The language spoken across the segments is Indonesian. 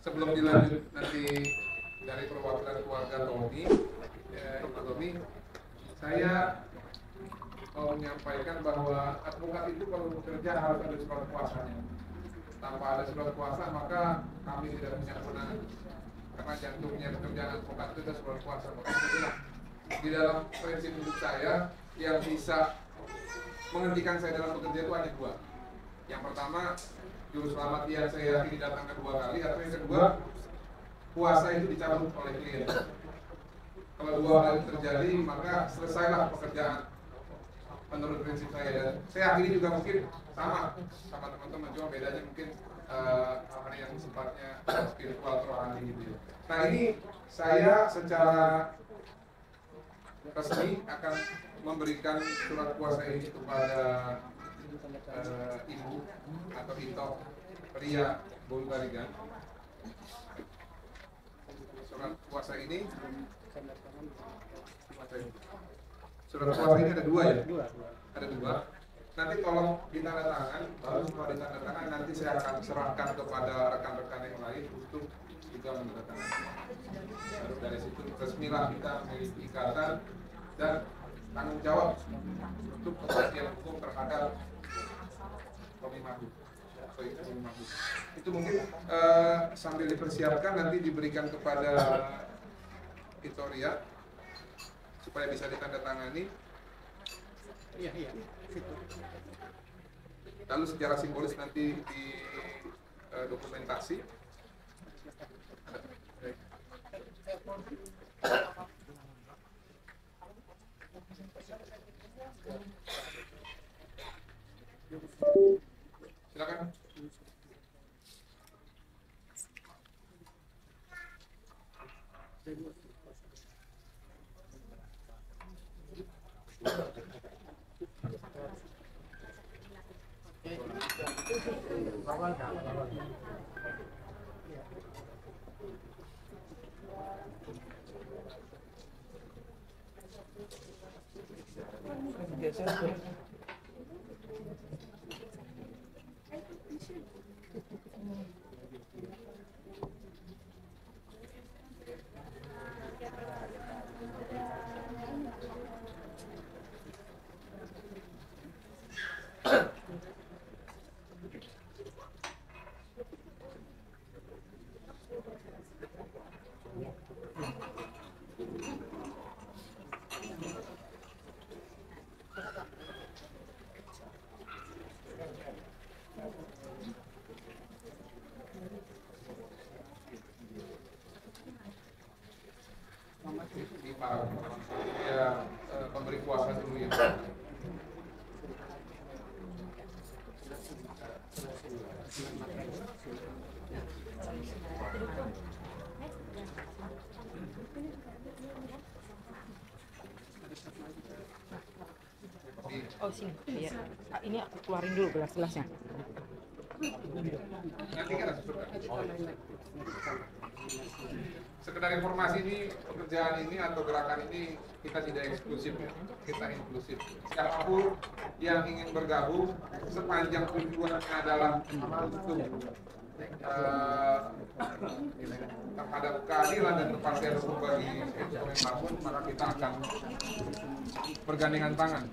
sebelum dilanjut nanti dari perwakilan keluarga Tommy, Pak Tommy, saya mau menyampaikan bahwa advokat itu kalau bekerja harus ada surat kuasanya. Tanpa ada surat kuasa maka kami tidak punya kewenangan. Karena jantungnya pekerjaan advokat itu adalah surat kuasa. Makanya di dalam prinsip hidup saya yang bisa menghentikan saya dalam bekerja itu hanya dua. Yang pertama, juru selamat yang saya yakini datangkan 2 kali, atau yang kedua, kuasa itu dicabut oleh klien. Kalau 2 hal itu terjadi, maka selesailah pekerjaan menurut prinsip saya. Dan saya yakini juga mungkin sama teman-teman, cuma bedanya mungkin hal yang sifatnya spiritual rohani gitu ya. Nah, ini saya secara resmi akan memberikan surat kuasa ini kepada Ibu atau Ito Ria Bulgarigan. Surat kuasa ini ada 2 ya? Ada 2. Nanti tolong ditandatangan, baru setelah ditandatangan nanti saya akan serahkan kepada rekan-rekan yang lain untuk juga menandatangani. Baru dari situ resmilah kita memiliki ikatan dan tanggung jawab untuk kepastian hukum terhadap Tommy Mahmud. Itu mungkin sambil dipersiapkan nanti diberikan kepada Victoria supaya bisa ditandatangani. Iya. Lalu secara simbolis nanti di dokumentasi. Silakan. Di para pemberi kuasa dulu ya. Oh sini, ya. Ini aku keluarin dulu gelas-gelasnya. Nanti kan sekedar informasi, ini pekerjaan ini atau gerakan ini kita tidak eksklusif ya, kita inklusif. Siapapun yang ingin bergabung sepanjang tujuannya adalah untuk terhadap keadilan dan kepastian hukum bagi Tommy Mahmud, maka kita akan bergandengan tangan.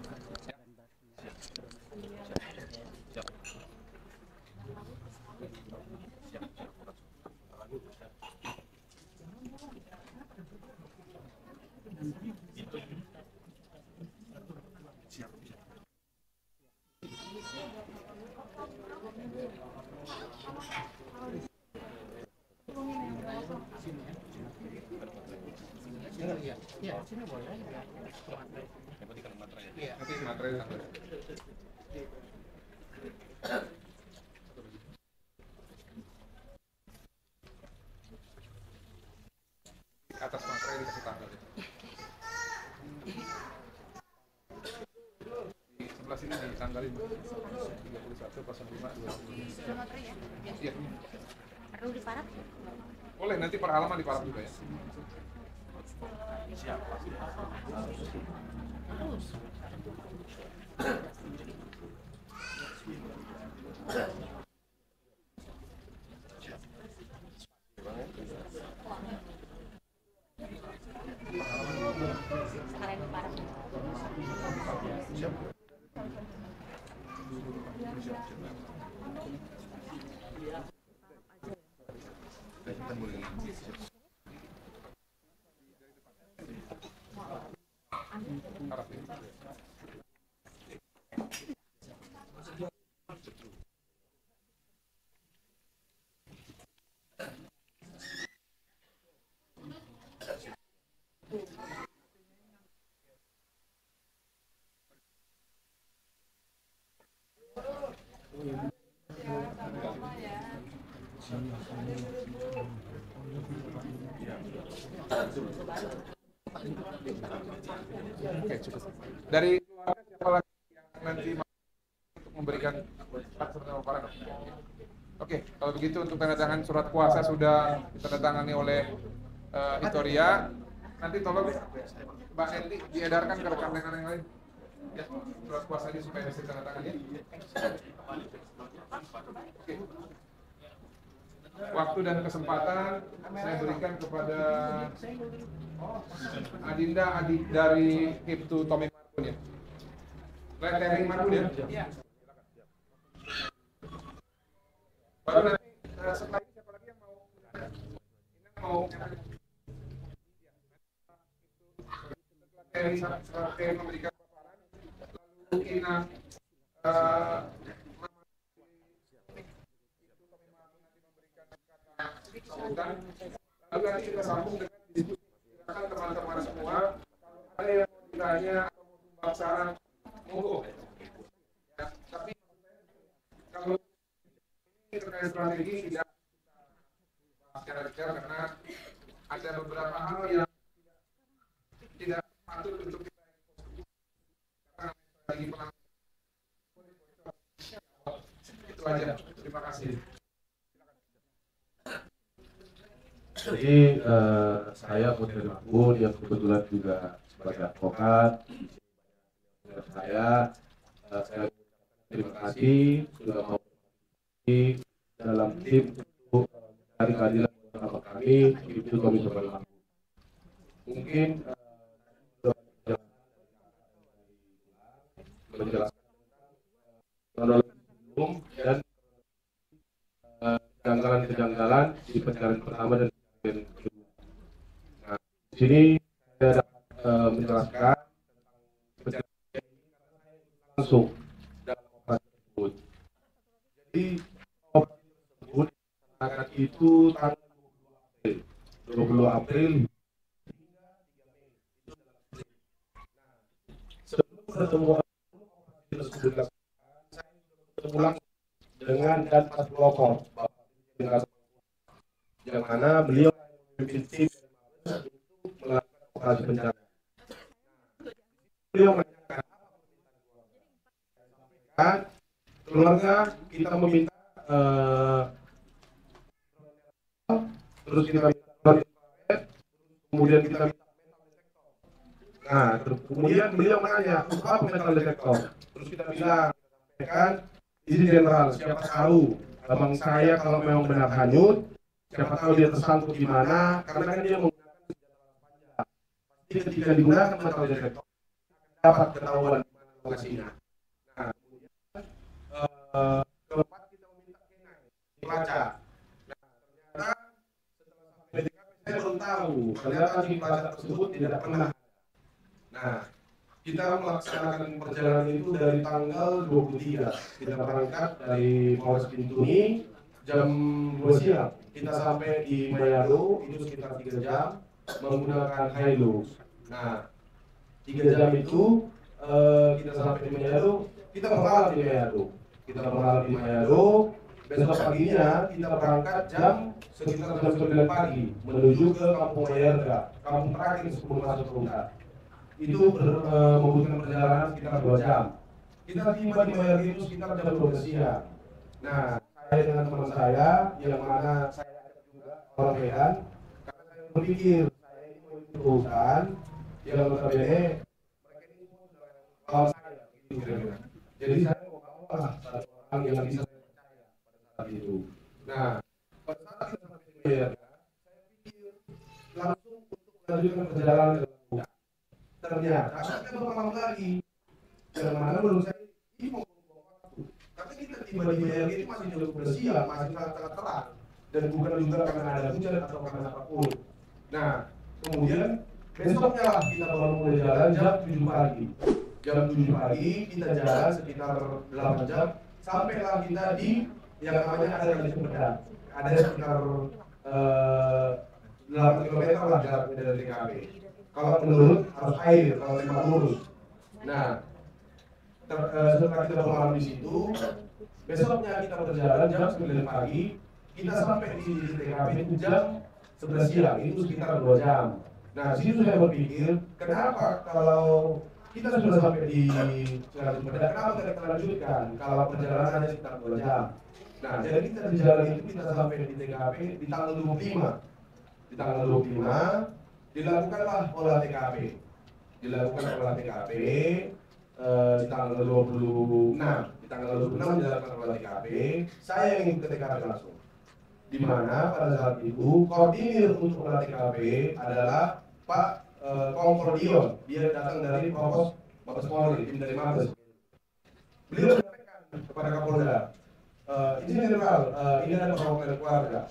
Iya, sini boleh. Nanti materai sampai. Atas materai dikasih tanggal. Di sebelah sini ditanggalin 31/05/2020. Iya. Perlu diparap? Boleh, nanti per halaman diparap juga ya. Siap. Oke, cukup. Dari keluarga siapa lagi yang nanti mau untuk memberikan hak serta para. Oke, kalau begitu untuk tanda tangan surat kuasa sudah ditandatangani oleh Victoria. Nanti tolong Mbak Enti diedarkan ke rekan-rekan yang lain. Ya, surat kuasanya supaya bisa ditandatangani. Oke. Waktu dan kesempatan saya berikan kepada Adinda adik dari Ibtu Tommy Markun ya. Terry Markun ya. Baru nanti setelah ini siapa lagi yang mau setelah Terry memberikan paparan, lalu Ina sambutan, lalu nanti kita sambung dengan diskusi. Silakan teman-teman semua, kalau ada yang mau ditanya atau mau sumbang saran, monggo. Ya, tapi kalau ini terkait strategi tidak secara detail karena ada beberapa hal yang tidak patut untuk kita karena lagi pelanggaran. Itu aja. Terima kasih. Jadi saya Putri Makmur yang kebetulan juga sebagai advokat. Saya terima kasih sudah mau di dalam tim untuk mencari keadilan bersama kami itu Tommy Makmur. Mungkin menjelaskan kronologi dan kejanggalan di pencarian pertama dan kedua. Nah, di sini saya dapat menjelaskan tentang pencarian langsung dalam operasi tersebut. Jadi operasi tersebut akan itu tanggal 20 April hingga 3 Mei. Sebelum ketemu operasi tersebut dilakukan, saya bertemu langsung dengan dan pas pelopor yang mana beliau memimpin tim untuk melakukan operasi pencarian. Beliau menanyakan keluarga kita meminta terus kita minta kemudian kita minta metal detektor. Nah, kemudian beliau menanya apa metal detektor? Terus kita bilang sampaikan izin jenderal, siapa tahu abang saya kalau memang benar hanyut, siapa tahu dia tersangkut di mana, karena kan dia menggunakan senjata panjang. Pasti ketika digunakan metal detektor dapat ketahuan di mana lokasinya. Nah, kemudian keempat kita meminta kenai pelacak. Nah, ternyata setelah sampai di TKP saya belum tahu, ternyata di pelacak tersebut tidak pernah. Nah, kita melaksanakan perjalanan itu dari tanggal 23. Kita berangkat dari Polres Bintuni jam 2 siang. Kita sampai di Mayado itu sekitar 3 jam menggunakan Hilux. Nah, 3 jam itu kita sampai di Mayado, kita bermalam di Mayado. Besok paginya kita berangkat sekitar jam 9 pagi menuju ke Kampung Mayarga, kampung terakhir sebelum masuk ke Untar. Itu membutuhkan perjalanan sekitar 2 jam. Kita tiba di Mayarga itu sekitar jam 12 siang. Nah, saya dengan teman saya, yang mana saya ajak juga orang Medan, karena saya berpikir saya ini mau ikut urusan, yang notabene mereka ini semua sudah kawan saya, gitu kira-kira. Jadi saya mau bawa satu orang yang bisa saya percaya pada saat itu. Nah, pada saat kita sampai di Mayarga, saya pikir langsung untuk melanjutkan perjalanan ke Lampung. Ternyata kita bermalam lagi, yang mana menurut saya ini mau waktu. Tapi kita tiba di Mayarga itu masih jam 12 siang, masih sangat terang. dan bukan juga karena ada hujan atau karena apapun. Nah, kemudian besoknya lah kita baru mulai jalan jam 7 pagi. Jam 7 pagi kita jalan sekitar 8 jam sampailah kita di yang namanya ada Kali Cempedak. Ada sekitar 8 km lah jaraknya dari TKP. Kalau menurut harus air, kalau tembak lurus. Nah, setelah kita bermalam di situ, besoknya kita berjalan jam 9 pagi, kita sampai di TKP itu jam 11 siang, itu sekitar 2 jam. Nah, situ saya berpikir, kenapa kalau kita sudah sampai di Kali Cempedak, kenapa tidak kita lanjutkan kalau perjalanannya sekitar 2 jam? Nah, jadi kita di jalan itu kita sampai di TKP di tanggal 25. Di tanggal 25 dilakukanlah olah TKP. Dilakukan olah TKP di tanggal 26. Di tanggal 26 dilakukan olah TKP. Saya ingin ke TKP langsung. Di mana pada saat itu koordinir untuk olah TKP adalah Pak Kompol Dion. Dia datang dari Provos Mabes Polri, tim dari Mabes. Beliau menyampaikan kepada Kapolda, izin general, ini ada perwakilan keluarga.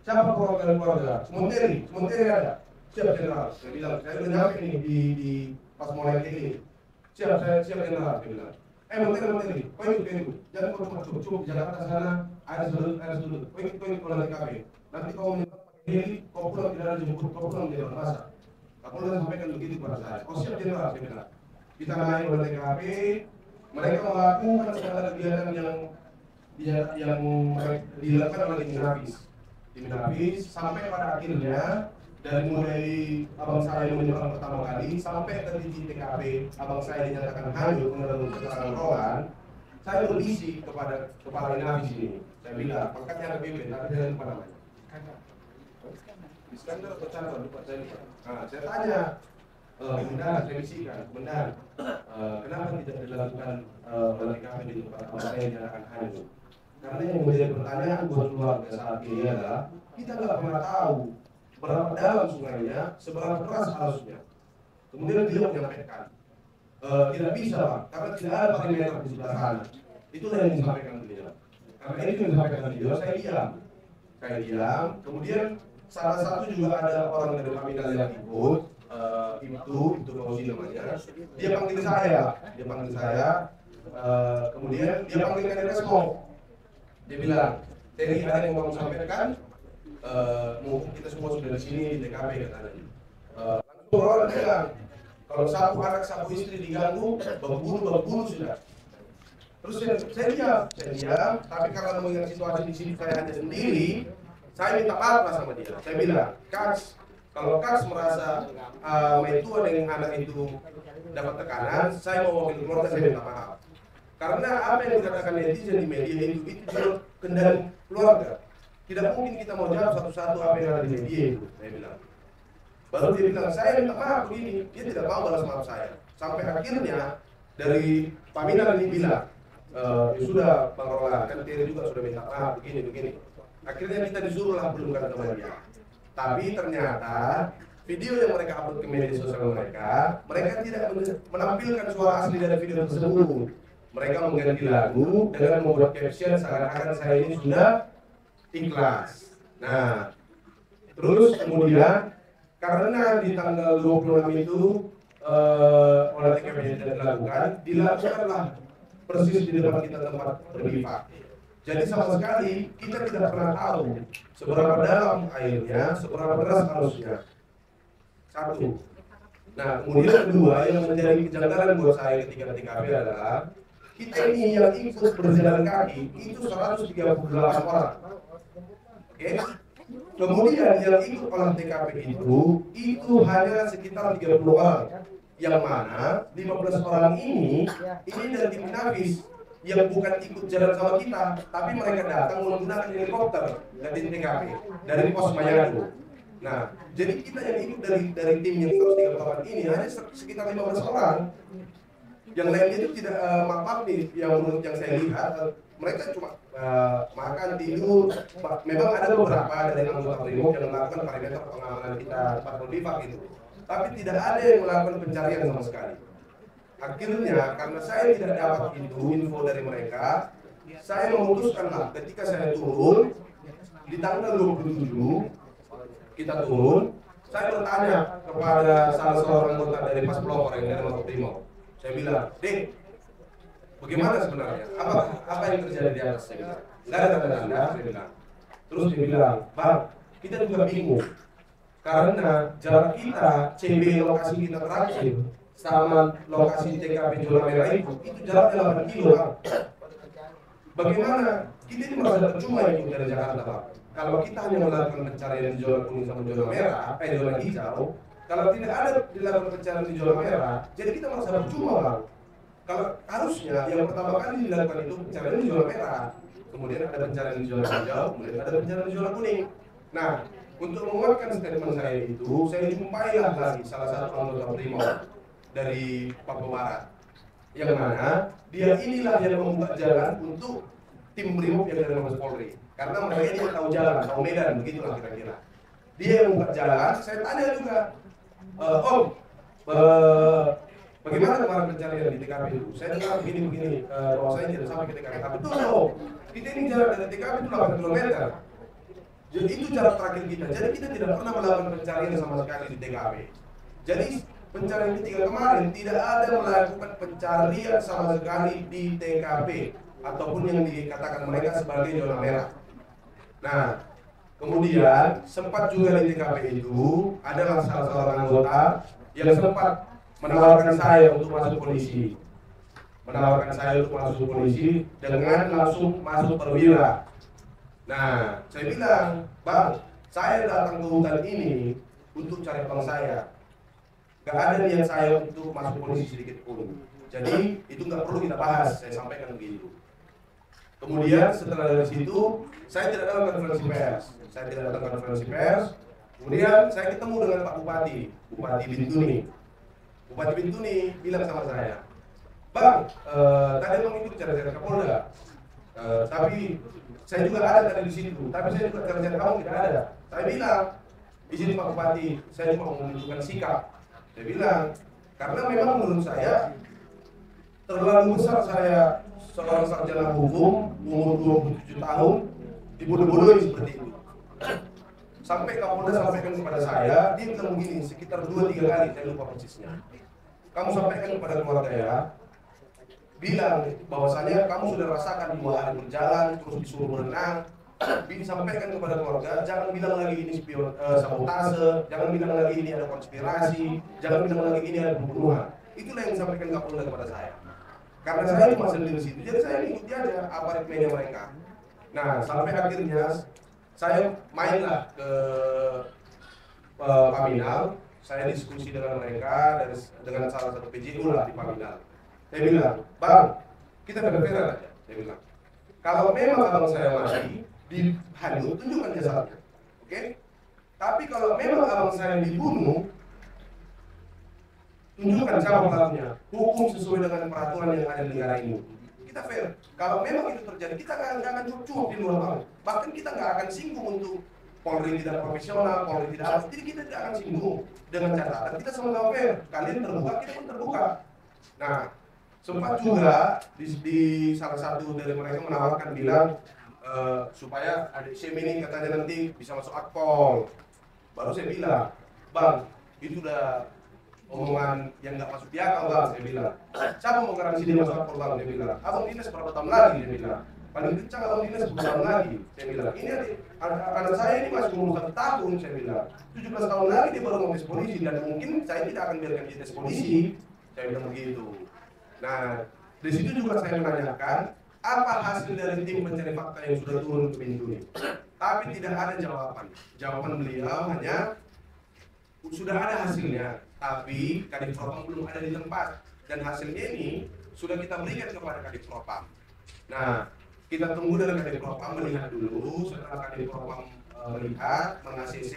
Siapa perwakilan keluarga? Sementeri ada. Siap general. Saya bilang, saya udah nyampe nih di pas mulai ini. Siap general. Saya bilang. Menteri, kau ikut. Jangan kau cukup di Jakarta sana, ada sudut. Kau ikut olah TKP. Nanti kau minta pakai heli, kau pulang tidak ada jemput, kau pulang di Dewan Masa. Kapolda sampaikan begitu kepada saya. Oh siap general, saya bilang. Kita naik olah TKP, mereka melakukan segala kegiatan yang dilakukan oleh tim Nafis sampai pada akhirnya dari mulai abang saya menyeberang pertama kali sampai ke titik TKP abang saya dinyatakan hanyut menurut keterangan Rohan. Saya berbisik kepada kepala Nafis ini. Saya bilang, pangkatnya KBP, tapi saya lupa namanya. Iskandar atau Chandra, lupa saya lupa. Nah, saya tanya, Komandan, saya bisikan, Komandan, kenapa tidak dilakukan olah TKP di tempat abang saya dinyatakan hanyut? Karena yang menjadi pertanyaan buat keluarga saat ini adalah kita nggak pernah tahu berapa dalam sungainya, seberapa keras arusnya. Kemudian beliau menyampaikan, tidak bisa Pak, karena tidak ada perimeter di sebelah sana. Itulah yang disampaikan beliau. Karena itu yang disampaikan beliau, saya diam. Kemudian salah satu juga ada orang dari kami yang ikut, itu Fauzi namanya. Dia panggil saya. Kemudian dia panggil Kadek. Dia bilang, Teri ada yang mau sampaikan, mumpung kita semua sudah di sini di TKP katanya. Langsung orang bilang, kalau satu anak satu istri diganggu, berbunuh sudah. Terus saya diam, tapi karena mengingat situasi di sini saya hanya sendiri, saya minta maaf lah sama dia. Saya bilang, Kaks, kalau Kaks merasa Maitua dengan anak itu dapat tekanan, saya mau wakil keluarga, saya minta maaf. Karena apa yang dikatakan netizen di media itu kendali keluarga. Tidak mungkin kita mau jawab satu-satu apa yang ada di media itu, saya bilang. Baru dia bilang, saya minta maaf begini, dia tidak mau balas maaf saya. Sampai akhirnya dari Paminan ini bilang, ya sudah Bang Roland, kan dia juga sudah minta maaf begini. Akhirnya kita disuruh lah belumkan sama dia. Tapi ternyata video yang mereka upload ke media sosial mereka tidak menampilkan suara asli dari video tersebut. Mereka mengganti lagu dengan membuat caption seakan-akan saya ini sudah ikhlas. Nah, terus kemudian karena di tanggal 26 itu olah TKP yang dilakukanlah persis di depan kita tempat berbivak. Jadi sama sekali kita tidak pernah tahu seberapa dalam airnya, seberapa deras arusnya. Satu. Nah, kemudian kedua yang menjadi kejanggalan buat saya ketika TKP adalah kita ini yang ikut berjalan kaki itu 138 orang. Oke. Kemudian yang ikut olah TKP itu hanya sekitar 30 orang. Yang mana 15 orang ini dari tim Nafis yang bukan ikut jalan sama kita, tapi mereka datang menggunakan helikopter dari TKP, dari pos Mayado. Nah, jadi kita yang ikut dari tim yang 138 ini hanya sekitar 15 orang. Yang lainnya itu tidak maaf nih, yang menurut yang saya lihat mereka cuma makan, tidur. Memang ada beberapa dari anggota Brimob yang melakukan parameter pengamanan kita patrol bivak itu, tapi tidak ada yang melakukan pencarian sama sekali. Akhirnya karena saya tidak dapat info dari mereka, saya memutuskan lah ketika saya turun di tanggal 27 kita turun. Saya bertanya kepada salah seorang anggota dari Pas Pelopor yang dari Makobrimob. Saya bilang, "Dek, bagaimana sebenarnya? Apa yang terjadi di atas?" Saya bilang, "Nggak ada tanda-tanda," saya bilang. Terus dia bilang, "Bang, kita juga bingung karena jarak kita CB lokasi kita terakhir sama lokasi TKP Zona Merah itu jaraknya 8 kilo, Bang. Bagaimana? Kita ini merasa percuma itu dari Jakarta, Bang. Kalau kita hanya melakukan pencarian di zona kuning sama zona merah, zona hijau, kalau tidak ada dilakukan pencarian di zona merah, jadi kita merasa percuma, Bang. Kalau harusnya yang pertama kali dilakukan itu pencarian di zona merah, kemudian ada pencarian di zona hijau, kemudian ada pencarian di zona kuning. Nah, untuk menguatkan statement saya itu, saya jumpailah lagi salah satu anggota Brimob dari Papua Barat, yang mana dia inilah yang membuka jalan untuk tim Brimob yang dari Mabes Polri, karena mereka ini tahu jalan, tahu medan, begitulah kira-kira. Dia yang membuka jalan. Saya tanya juga, Om, bagaimana kemarin pencarian di TKP itu? Saya dengar begini-begini, bahwa saya tidak sampai ke TKP. Tapi betul, Om, kita ini jarak dari TKP itu 8 km. Jadi itu jarak terakhir kita. Jadi kita tidak pernah melakukan pencarian sama sekali di TKP. Jadi pencarian ketiga kemarin tidak ada melakukan pencarian sama sekali di TKP ataupun yang dikatakan mereka sebagai zona merah. Nah, kemudian sempat juga di TKP itu adalah salah seorang anggota yang sempat menawarkan saya untuk masuk polisi. Menawarkan saya untuk masuk polisi dengan langsung masuk perwira. Nah, saya bilang, "Bang, saya datang ke hutan ini untuk cari abang saya. Gak ada niat saya untuk masuk polisi sedikit pun. Jadi itu nggak perlu kita bahas." Saya sampaikan begitu. Kemudian setelah dari situ, saya tidak datang konferensi pers. Kemudian saya ketemu dengan Pak Bupati Bintuni. Bupati Bintuni bilang sama saya, "Bang, tadi abang itu bicara-bicara Kapolda. Tapi saya juga ada tadi di situ. Tapi saya juga bicara kamu tidak ada." Saya bilang, "Di sini Pak Bupati, saya cuma menunjukkan sikap." Saya bilang, karena memang menurut saya terlalu besar saya seorang sarjana hukum umur 27 tahun dibodoh-bodohi seperti itu. Sampai Kapolda sampaikan kepada saya, dia bilang begini sekitar 2-3 kali, saya lupa persisnya. "Kamu sampaikan kepada keluarga ya, bilang bahwasanya kamu sudah rasakan 2 hari berjalan terus disuruh berenang. Disampaikan kepada keluarga, jangan bilang lagi ini sabotase, jangan bilang lagi ini ada konspirasi, jangan bilang lagi ini ada pembunuhan." Itulah yang disampaikan Kapolda kepada saya. Karena saya cuma sendiri di situ, jadi saya ikuti aja apa ritmenya mereka. Nah, sampai akhirnya saya mainlah ke Paminal, saya diskusi dengan mereka dengan salah satu PJU lah di Paminal. Saya bilang, "Bang, kita fair-fair aja." Saya bilang, "Kalau memang abang saya mati dihanyut, tunjukkan jasadnya, oke? Tapi kalau memang abang saya dibunuh, tunjukkan siapa pelakunya. Hukum sesuai dengan peraturan yang ada di negara ini. Kita fair. Kalau memang itu terjadi, kita nggak akan cukup di luar bang. Bahkan kita nggak akan singgung untuk Polri tidak profesional, Polri tidak harus. Jadi kita tidak akan singgung dengan catatan kita sama-sama fair. Kalian terbuka, kita pun terbuka." Nah, sempat juga di salah satu dari mereka menawarkan bilang supaya adik Sim ini katanya nanti bisa masuk akpol. Baru saya bilang, "Bang, itu udah omongan yang nggak masuk di akal, Bang." Saya bilang, "Siapa mau garansi dia masuk akpol, Bang?" Dia bilang, "Abang dinas berapa tahun lagi?" Dia bilang, "Paling kencang abang dinas 10 tahun lagi." Saya bilang, "Ini anak saya ini masih umur 1 tahun." Saya bilang, 17 tahun lagi dia baru mau tes polisi dan mungkin saya tidak akan biarkan dia tes polisi. Saya bilang begitu. Nah, di situ juga saya menanyakan apa hasil dari tim pencari fakta yang sudah turun ke Bintuni. Tapi tidak ada jawaban. Jawaban beliau hanya sudah ada hasilnya, tapi Kadif Propam belum ada di tempat. Dan hasilnya ini sudah kita berikan kepada Kadif Propam. Nah, kita tunggu dari Kadif Propam melihat dulu. Setelah Kadif Propam melihat, meng-ACC,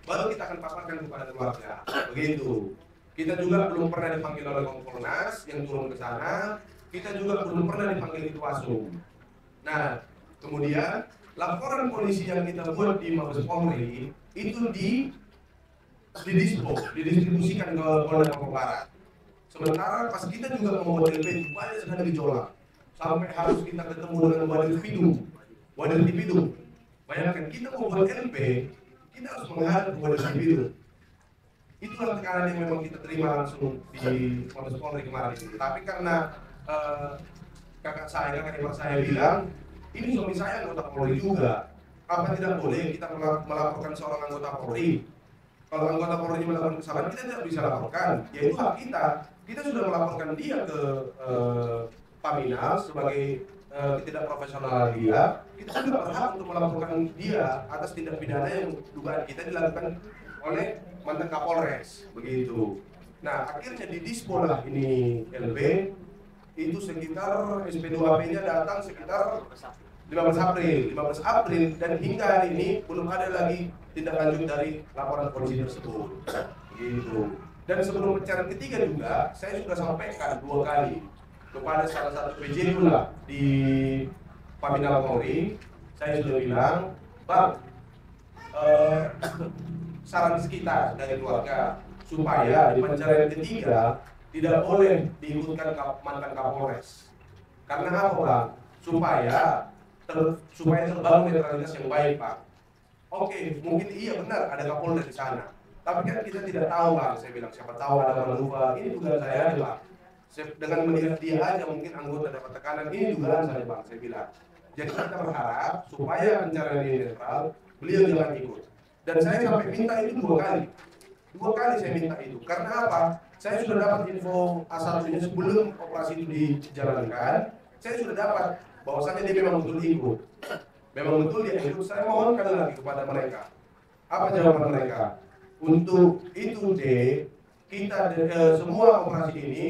baru kita akan paparkan kepada keluarga. Begitu. Kita juga belum pernah dipanggil oleh Kompolnas yang turun ke sana. Kita juga belum pernah dipanggil Itwasum. Nah, kemudian laporan polisi yang kita buat di Mabes Polri itu didistribusikan ke Polda Papua Barat. Sementara pas kita juga membuat LP banyak sekali gejolak. Sampai harus kita ketemu dengan Wadir Pidum. Bayangkan kita mau buat LP, kita harus menghadap kepada individu. Itulah tekanan yang memang kita terima langsung di Mabes Polri kemarin. Tapi karena kakak ipar saya bilang, ini suami saya anggota Polri juga. Apa tidak boleh kita melaporkan seorang anggota Polri? Kalau anggota Polri melakukan kesalahan, kita tidak bisa laporkan. Ya itu hak kita. Kita sudah melaporkan dia ke Paminal sebagai ketidakprofesionalan dia. Kita sudah berhak untuk melaporkan dia atas tindak pidana yang dugaan kita dilakukan oleh mantan Kapolres, begitu. Nah, akhirnya di dispo lah ini LB itu sekitar SP2P-nya datang sekitar 15 April dan hingga hari ini belum ada lagi tindak lanjut dari laporan polisi tersebut, gitu. Dan sebelum pencarian ketiga juga, saya sudah sampaikan 2 kali kepada salah satu PJ pula di Paminal Polri, saya sudah bilang, Bang, saran kita dari keluarga supaya di pencarian ketiga tidak boleh diikutkan mantan Kapolres. Karena apa, Bang? Supaya terbangun netralitas yang baik, Pak. Oke, mungkin iya benar ada Kapolres di sana. Tapi kan kita tidak tahu, Bang. Saya bilang siapa tahu ada manuver. Ini dugaan saya, Pak. Dengan melihat dia aja mungkin anggota dapat tekanan, ini dugaan saya, Bang. Saya bilang. Jadi kita berharap supaya pencarian ini netral, beliau jangan ikut. Dan saya sampai minta itu 2 kali. 2 kali saya minta itu. Karena apa? Saya sudah dapat info A1-nya sebelum operasi itu dijalankan. Saya sudah dapat bahwasanya dia memang betul ikut. Memang betul dia ikut. Saya mohonkan lagi kepada mereka. Apa jawaban mereka? Untuk itu kita semua operasi ini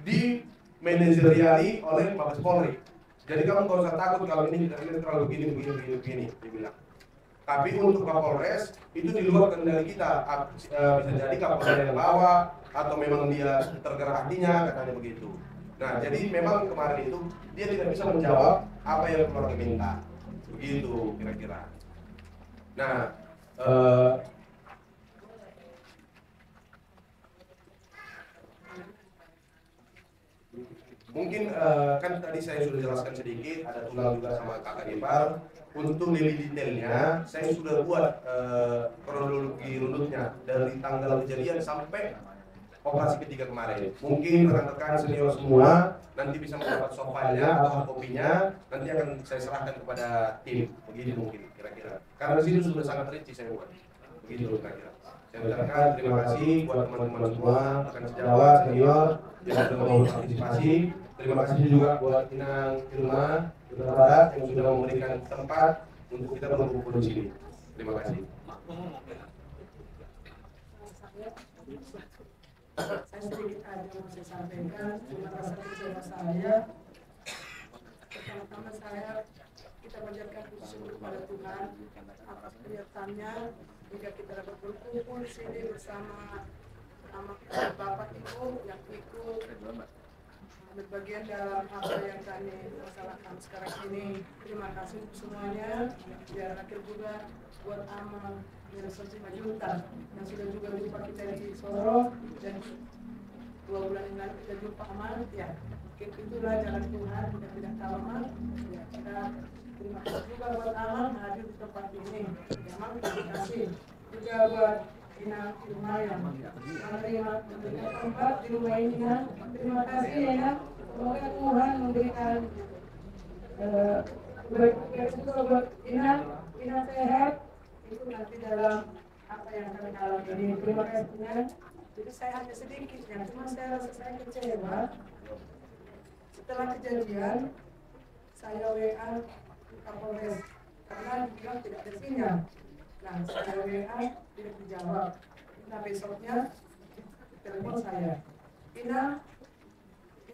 dimanajeriali oleh Mabes Polri. Jadi kamu nggak usah takut kalau ini terlalu begini, dibilang. Tapi untuk Kapolres itu di luar kendali kita. Bisa jadi Kapolres yang bawa atau memang dia tergerak hatinya, katanya begitu. Nah, jadi memang kemarin itu dia tidak bisa menjawab apa yang keluarga minta, begitu kira-kira. Nah, mungkin kan tadi saya sudah jelaskan sedikit, ada tulang juga sama kakak ipar. Untuk lebih detailnya, saya sudah buat kronologi runutnya dari tanggal kejadian sampai operasi ketiga kemarin. Mungkin rekan-rekan senior semua nanti bisa mendapat soft file-nya atau kopinya, nanti akan saya serahkan kepada tim. Begitu mungkin kira-kira. Karena di situ sudah sangat rinci saya buat. Begitu kira-kira. Saya ucapkan terima kasih buat teman-teman semua, rekan sejawat, senior yang sudah mau partisipasi. Terima kasih juga buat Inang Ilma Barat yang sudah memberikan tempat untuk kita berkumpul di sini. Terima kasih. Saya sedikit aja mau saya sampaikan tentang rasa kecewa saya. Pertama-tama kita panjatkan puji syukur kepada Tuhan atas kelihatannya hingga kita dapat berkumpul di sini bersama Bapak Ibu yang ikut berbagian dalam apa yang kami laksanakan sekarang ini. Terima kasih semuanya. Biar akhir juga buat amal yang 5 juta yang sudah juga jumpa kita di Sorong dan 2 bulan yang lalu kita jumpa amal ya. Itulah jalan Tuhan, kita tidak tahu amal ya. Kita terima kasih juga buat amal hadir di tempat ini. Ya, amal terima kasih juga buat Inang Ilma yang menerima tempat di rumah ini ya. Terima kasih ya. Semoga Tuhan memberikan berkat juga buat Inang sehat. Itu nanti dalam apa yang kami alami ini. Terima kasih ya. Jadi saya hanya sedikit ya, cuma saya rasa saya kecewa. Setelah kejadian, saya WA Kapolres karena dibilang tidak ada sinyal. Nah, saya WA tidak dijawab. Nah, besoknya telepon saya. Ina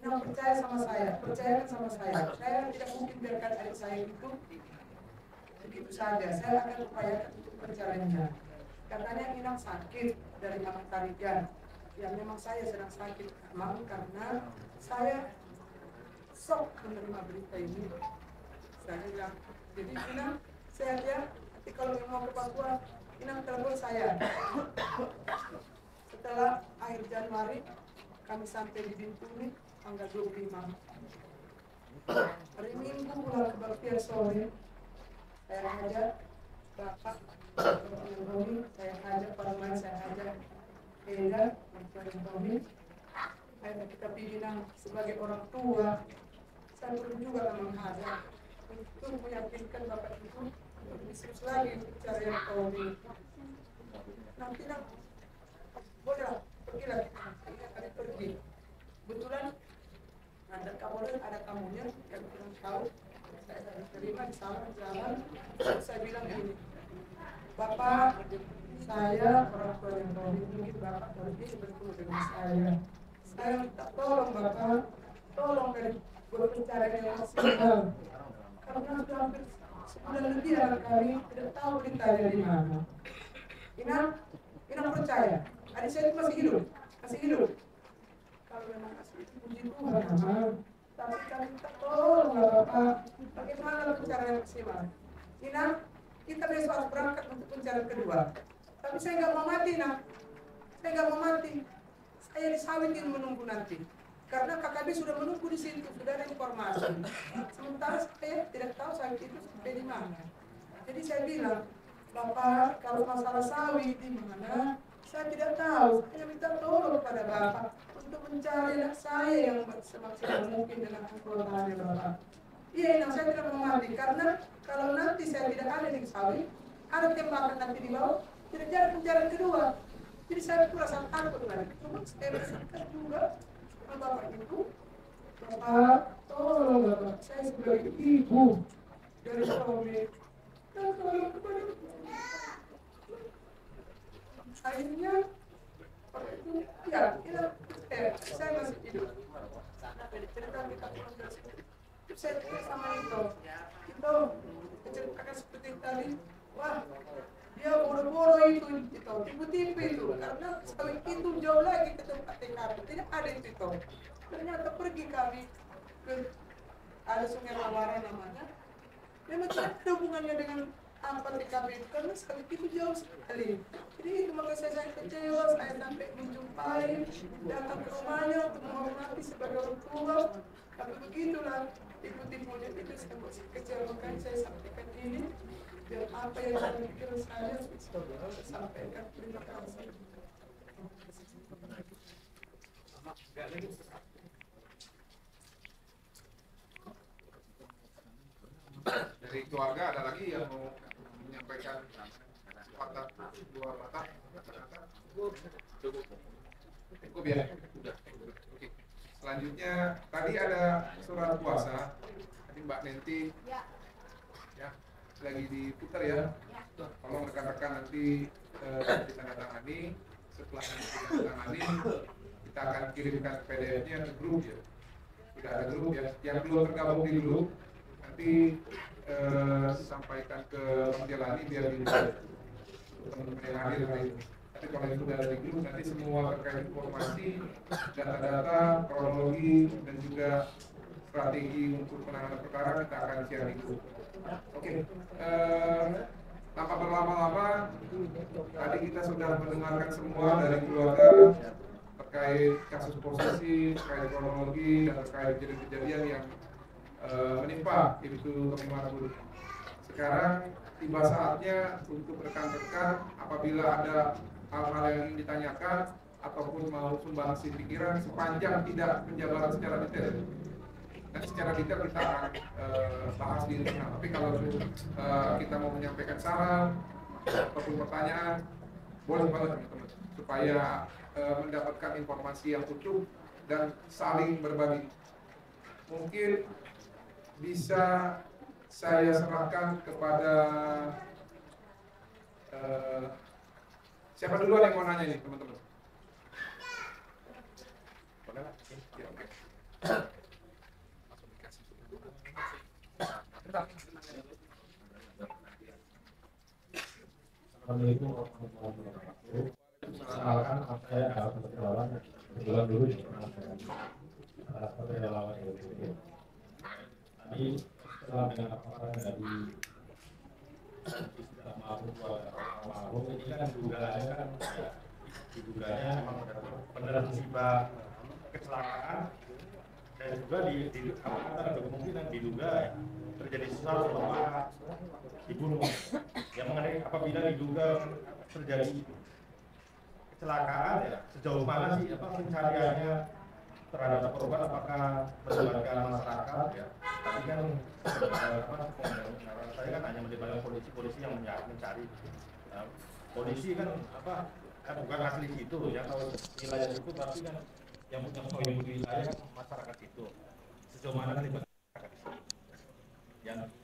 percaya sama saya, percayakan sama saya. Saya tidak mungkin biarkan adik saya itu begitu saja. Saya akan upayakan untuk pencariannya. Katanya Ina sakit dari anak tarikan. Ya memang saya sedang sakit memang karena saya sok menerima berita ini. Saya bilang, jadi Ina sehat ya. Nanti kalau mau ke Papua, Ina telepon saya. Setelah akhir Januari, kami sampai di Bintuni tanggal 25. Hari Minggu pulang ke Baktiar sore, saya ngajak Bapak Tommy, saya ajak para teman, saya ajak Eda, Bapak Tommy. Akhirnya kita bilang sebagai orang tua, saya perlu juga menghadap untuk meyakinkan Bapak itu untuk bisnis lagi cara yang Tommy. Nanti bolehlah pergilah kita akan pergi. Kebetulan ada kamu ada kamunya yang bilang tahu. Saya terima di sana jalan. Saya bilang ini, Bapak, saya orang tua yang tahu mungkin Bapak pergi bertemu dengan saya. Saya minta tolong Bapak, tolong dari pencarian yang maksimal. Karena sudah hampir sebulan lebih anak kami tidak tahu beritanya di mana. Ina percaya, adik saya itu masih hidup. Kalau memang asli itu puji Tuhan, aman. Tapi kami minta tolong Bapak, bagaimana pencarian maksimal? Ina, kita besok harus berangkat untuk pencarian kedua. Tapi saya nggak mau mati, nak. Saya nggak mau mati. Saya di sawit ini menunggu nanti. Karena KKB sudah menunggu di situ, sudah ada informasi. Sementara saya tidak tahu sawit itu sampai di mana. Jadi saya bilang, Bapak, kalau masalah sawit di mana, saya tidak tahu. Saya minta tolong kepada Bapak untuk mencari anak saya yang semaksimal mungkin dengan keluarganya Bapak. Iya, yang saya tidak mau mati karena kalau nanti saya tidak ada di sawit, ada tembakan nanti di bawah, tidak jadi pencarian kedua. Jadi saya merasa takut lagi. Cuma saya rasakan juga sama Bapak itu, Bapak, tolong Bapak, saya sebagai ibu dari suami. Dan tolong kepada akhirnya itu ya, saya masih hidup. Cerita kita pulang dari situ. Saya cerita sama itu keceritakan seperti tadi. Wah, dia bodoh-bodoh itu tipu-tipu itu karena sekali itu jauh lagi ke tempat TKP tidak ada itu. Ternyata pergi kami ke ada Sungai Lawara namanya. Memang tidak ada hubungannya dengan apa TKP itu karena sekali itu jauh sekali. Jadi itu maka saya kecewa, saya sampai menjumpai, datang ke rumahnya untuk menghormati sebagai orang tua. Tapi begitulah tipu-tipunya itu saya masih kecewa, makanya saya sampaikan ini. Dan apa yang saya pikirkan saya sampaikan. Terima kasih. Dari keluarga ada lagi yang mau menyampaikan patah dua patah kata-kata? Cukup ya? Udah. Oke. Selanjutnya tadi ada surat puasa. Tadi Mbak Nenti ya lagi diputar ya. Tolong rekan-rekan nanti ditandatangani. Setelah ditandatangani kita akan kirimkan PDF-nya ke grup ya. Sudah ada grup ya. Yang belum tergabung di grup nanti sampaikan ke Bang Jelani biar teman-teman yang hadir hari ini. Tapi kalau yang sudah ada di grup nanti semua terkait informasi, data-data, kronologi dan juga strategi untuk penanganan perkara kita akan share di grup. Oke, tanpa berlama-lama, tadi kita sudah mendengarkan semua dari keluarga terkait kasus posisi, terkait kronologi dan terkait kejadian yang menimpa Ibtu Tommy Mahfud. Sekarang tiba saatnya untuk rekan-rekan apabila ada hal-hal yang ingin ditanyakan ataupun mau sumbangsi pikiran sepanjang tidak penjabaran secara detail. Nanti secara detail kita akan bahas di internal. Tapi kalau kita mau menyampaikan saran ataupun pertanyaan, boleh banget teman-teman supaya mendapatkan informasi yang utuh dan saling berbagi. Mungkin bisa saya serahkan kepada siapa duluan yang mau nanya nih teman-teman? Boleh lah. Ya, oke. Assalamualaikum warahmatullahi wabarakatuh. Perkenalkan, saya adalah kebetulan dulu di salah satu relawan LPD. Tadi setelah mendengar paparan dari almarhum ini kan dugaannya kan diguganya memang benar musibah kecelakaan dan juga ada kemungkinan diduga ya, terjadi sesuatu lemah dibunuh. Yang mengenai apabila diduga terjadi kecelakaan ya, sejauh mana sih pencariannya terhadap korban, apakah melibatkan masyarakat ya? Tapi kan saya kan hanya melibatkan polisi yang mencari. Nah, polisi kan bukan asli situ ya, kalau wilayah itu pasti kan yang punya wilayah kan masyarakat itu. Sejauh mana terlibat masyarakat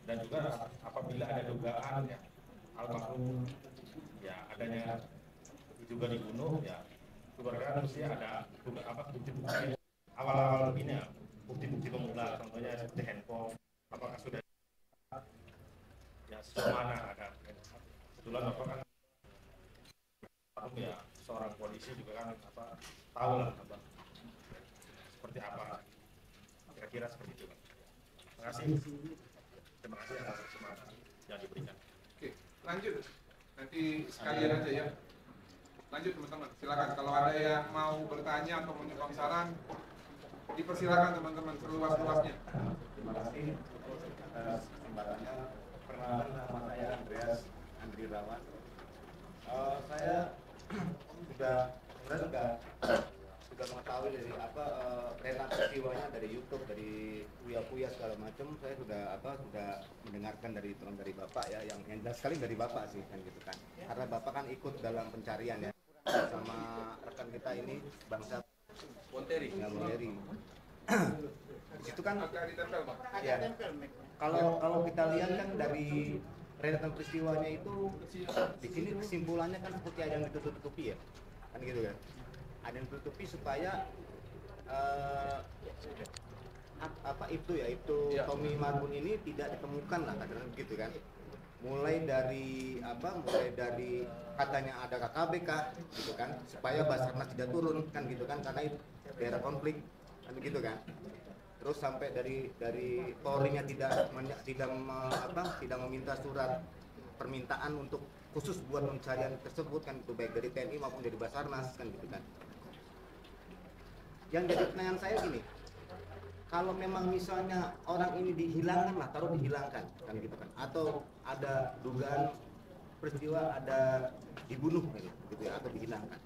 dan juga apabila ada dugaan ya almarhum ya adanya juga dibunuh ya, keluarga mesti ada bukti-bukti awal-awal ini ya, bukti-bukti pemula, contohnya seperti handphone, apakah sudah ya sejauh mana ada. Kebetulan bapak kan ya seorang polisi juga kan tahu lah seperti apa, kira-kira seperti itu. Terima kasih atas kesempatan yang diberikan. Oke, lanjut. Nanti sekalian aja ya. Lanjut teman-teman, silakan kalau ada yang mau bertanya atau menyumbang saran, dipersilakan teman-teman seluas-luasnya. Terima kasih atas kesempatannya. Perkenalkan, nama saya Andreas Andri Rawan. Saya sudah mengetahui dari renat peristiwanya dari YouTube, dari Uya segala macam. Saya sudah mendengarkan dari bapak ya, yang jelas sekali dari bapak sih kan gitu kan. Karena bapak kan ikut dalam pencarian ya sama rekan kita ini bangsa Bonteri. Itu kan ya, kalau kita lihat kan dari rentetan peristiwanya itu di sini kesimpulannya kan seperti ada yang ditutup-tutupi ya, kan gitu kan. Ada yang ditutupi supaya Tommy Marbun ini tidak ditemukan lah, kadang gitu kan. Mulai dari katanya ada KKBK gitu kan, supaya Basarnas tidak turun kan gitu kan, karena itu daerah konflik kan gitu kan. Terus sampai dari Polri-nya tidak meminta surat permintaan untuk khusus buat pencarian tersebut kan, itu baik dari TNI maupun dari Basarnas kan gitu kan. Yang jadi pertanyaan saya gini, kalau memang misalnya orang ini dihilangkan lah, taruh dihilangkan kan gitu kan, atau ada dugaan peristiwa ada dibunuh gitu ya, atau dihilangkan.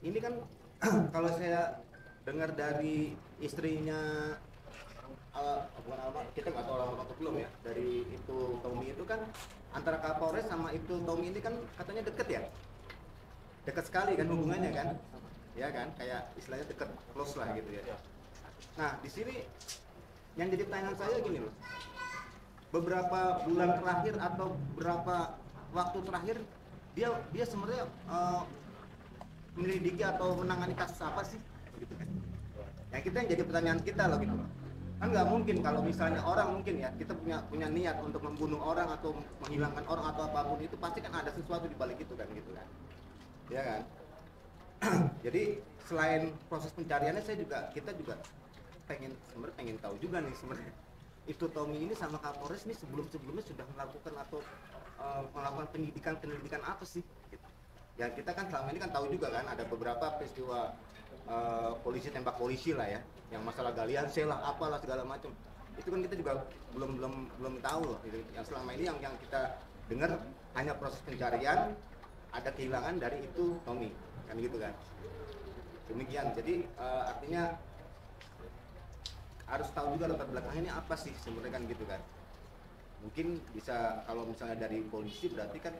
Ini kan kalau saya dengar dari istrinya kita nggak tahu lama atau belum ya, dari itu Tommy itu kan antara Kapolres sama itu Tommy ini kan katanya deket sekali kan hubungannya kan, ya kan, kayak istilahnya deket, close lah gitu ya. Nah di sini yang jadi pertanyaan saya gini loh, beberapa bulan terakhir atau beberapa waktu terakhir dia sebenarnya menyelidiki atau menangani kasus apa sih gitu kan. Yang jadi pertanyaan kita loh gitu loh. Kan nggak mungkin kalau misalnya orang mungkin ya, kita punya niat untuk membunuh orang atau menghilangkan orang atau apapun itu, pasti kan ada sesuatu di balik itu kan gitu kan. Ya kan? Jadi selain proses pencariannya kita juga pengen tahu juga nih sebenarnya itu Tommy ini sama Kapolres ini sebelumnya sudah melakukan atau melakukan pendidikan apa sih gitu. Ya kita kan selama ini kan tahu juga kan ada beberapa peristiwa polisi tembak polisi lah ya, yang masalah galian lah apalah segala macam, itu kan kita juga belum tahu loh gitu. Yang selama ini yang kita dengar hanya proses pencarian, ada kehilangan dari itu Tommy kan gitu kan. Demikian, jadi artinya harus tahu juga latar belakangnya ini apa sih sebenarnya kan gitu kan. Mungkin bisa kalau misalnya dari polisi berarti kan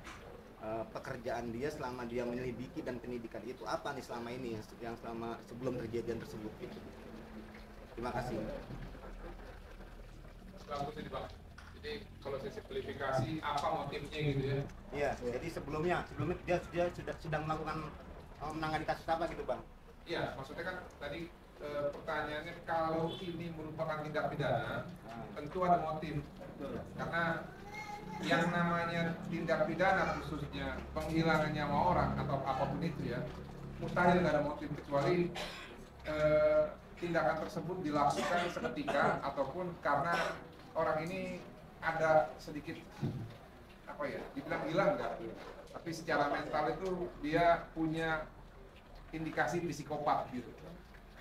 pekerjaan dia selama dia menyelidiki dan penyidikan itu apa nih selama ini yang selama sebelum kejadian tersebut gitu. Terima kasih. Bagus ini Bang. Jadi kalau saya simplifikasi apa motifnya gitu ya. Iya, jadi sebelumnya dia sudah sedang melakukan menangani kasus apa gitu Bang? Iya, maksudnya kan tadi pertanyaannya kalau ini merupakan tindak pidana, tentu ada motif. Karena yang namanya tindak pidana khususnya penghilangan nyawa orang atau apapun itu ya, mustahil nggak ada motif kecuali tindakan tersebut dilakukan seketika ataupun karena orang ini ada sedikit dibilang hilang nggak, tapi secara mental itu dia punya indikasi psikopat gitu.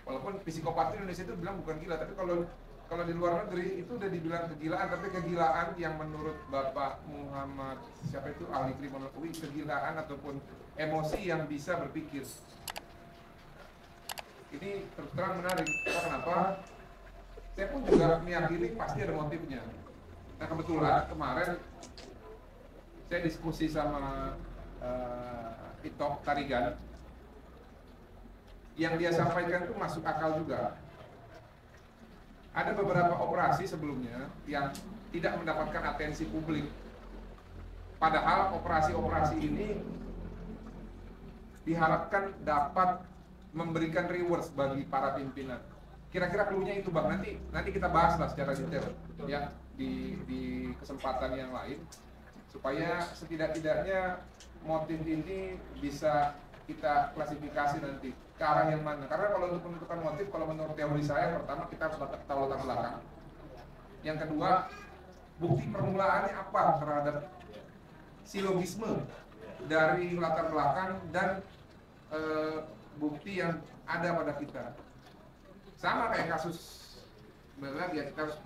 Walaupun psikopat di Indonesia itu bilang bukan gila, tapi kalau di luar negeri itu udah dibilang kegilaan, tapi kegilaan yang menurut Bapak Muhammad siapa itu ahli kriminologi, kegilaan ataupun emosi yang bisa berpikir. Ini terus terang menarik. Kenapa? Saya pun juga meyakini pasti ada motifnya. Nah kebetulan kemarin saya diskusi sama Itok Tarigan, yang dia sampaikan itu masuk akal juga. Ada beberapa operasi sebelumnya yang tidak mendapatkan atensi publik. Padahal operasi-operasi ini diharapkan dapat memberikan rewards bagi para pimpinan. Kira-kira clue-nya itu Bang, nanti kita bahas lah secara detail ya di kesempatan yang lain, supaya setidak-tidaknya motif ini bisa kita klasifikasi nanti ke arah yang mana. Karena kalau untuk menentukan motif, kalau menurut teori saya, pertama kita harus tahu latar belakang. Yang kedua, bukti permulaannya apa terhadap silogisme dari latar belakang dan bukti yang ada pada kita. Sama kayak kasus lagi ya, kita harus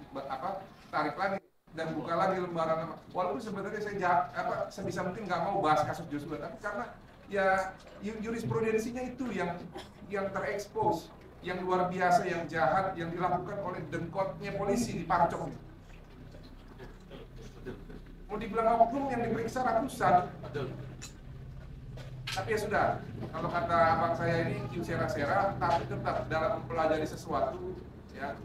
tarik lagi dan buka lagi lembaran nama. Walaupun sebenarnya saya sebisa mungkin nggak mau bahas kasus Joshua, tapi karena ya jurisprudensinya itu yang terekspos, yang luar biasa, yang jahat, yang dilakukan oleh dengkotnya polisi di Parcok. Mau dibilang oknum yang diperiksa ratusan. Tapi ya sudah, kalau kata abang saya ini Q sera-sera, tapi tetap dalam mempelajari sesuatu ya,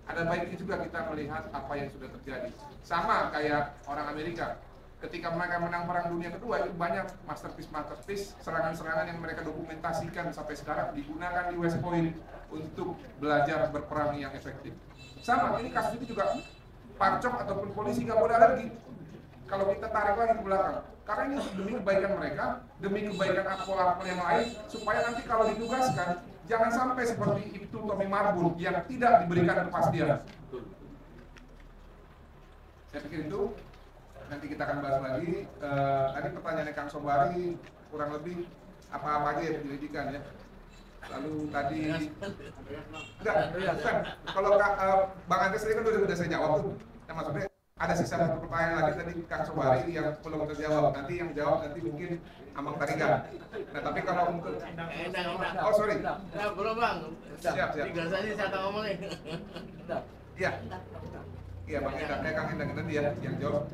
ada baiknya juga kita melihat apa yang sudah terjadi. Sama kayak orang Amerika, ketika mereka menang perang dunia kedua, itu banyak masterpiece, serangan-serangan yang mereka dokumentasikan sampai sekarang digunakan di West Point untuk belajar berperang yang efektif. Sama, ini kasus itu juga Parcok ataupun polisi nggak boleh alergi. Kalau kita tarik lagi ke belakang, karena ini demi kebaikan mereka, demi kebaikan akpol-akpol yang lain, supaya nanti kalau ditugaskan, jangan sampai seperti itu Tommy Marbun yang tidak diberikan kepastian. Saya pikir itu nanti kita akan bahas lagi. Tadi pertanyaannya Kang Sobari kurang lebih apa-apa aja ya penyelidikan ya. Lalu tadi enggak, bukan. Kalau Bang Andres tadi kan udah saya jawab tuh. Nah, maksudnya ada sisa satu pertanyaan lagi tadi Kang Sobari yang belum terjawab. Nanti yang jawab nanti mungkin Amang Tarigan. Nah tapi kalau untuk oh sorry. Nah, belum Bang. Siap. Tiga saja saya akan ngomong nih. Iya. Iya Bang Endang, Kang Endang nanti ya yang jawab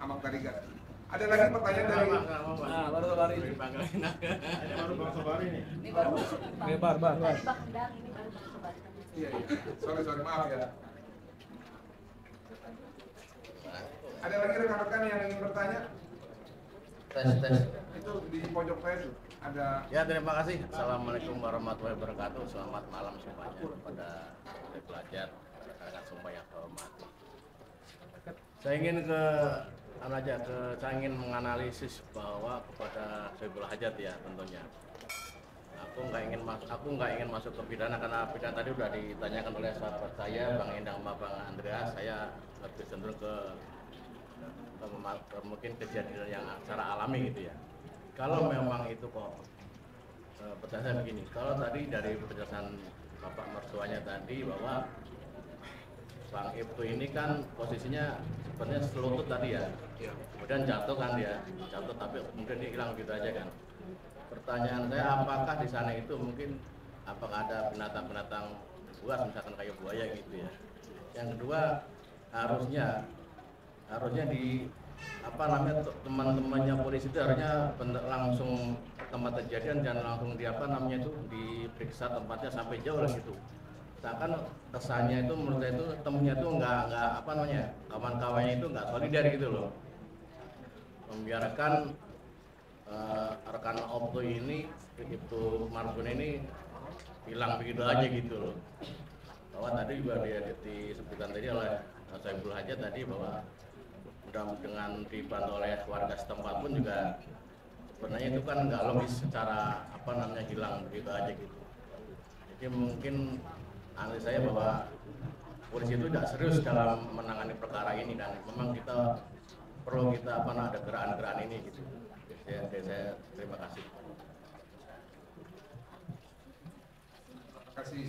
Amang Tarigan. Ada lagi pertanyaan dari Nah, baru Sobari. Ini baru Bang Sobari nih. Ini baru Bar. Tadi Bang Endang, ini baru Bang Sobari. Iya. Sorry maaf ya. Ada lagi rekan-rekan yang ingin bertanya? Tes. Itu di pojok saya tuh ada. Ya, terima kasih. Assalamualaikum warahmatullahi wabarakatuh. Selamat malam semuanya kepada pelajar rekan semua yang saya hormati. Saya ingin menganalisis bahwa kepada Soebul Hajat ya tentunya. Aku nggak ingin masuk ke pidana karena pidana tadi sudah ditanyakan oleh sahabat saya Bang Endang sama Bang Andreas. Saya lebih cenderung ke mungkin kejadian yang secara alami gitu ya. Kalau memang itu kok pertanyaan begini, kalau tadi dari penjelasan Bapak mertuanya tadi bahwa Bang Ibtu ini kan posisinya sebenarnya selutut tadi ya, kemudian jatuh kan dia, jatuh tapi kemudian dia hilang gitu aja kan. Pertanyaan saya, apakah di sana itu mungkin apakah ada binatang-binatang buas misalkan kayak buaya gitu ya. Yang kedua harusnya di teman-temannya polisi itu harusnya langsung tempat kejadian dan langsung diperiksa tempatnya sampai jauh lah gitu. Sedangkan kesannya itu menurut saya itu temennya itu nggak kawan-kawannya itu nggak solidar gitu loh, membiarkan rekan Opto ini itu Marbun ini hilang begitu aja gitu loh. Bahwa tadi juga dia disebutkan tadi oleh Soebul Hajat tadi bahwa dengan dibantu oleh warga setempat pun juga sebenarnya itu kan nggak logis secara hilang begitu aja gitu. Jadi mungkin analis saya bahwa polisi itu tidak serius dalam menangani perkara ini dan memang kita perlu ada gerakan-gerakan ini gitu. Saya terima kasih. kasih.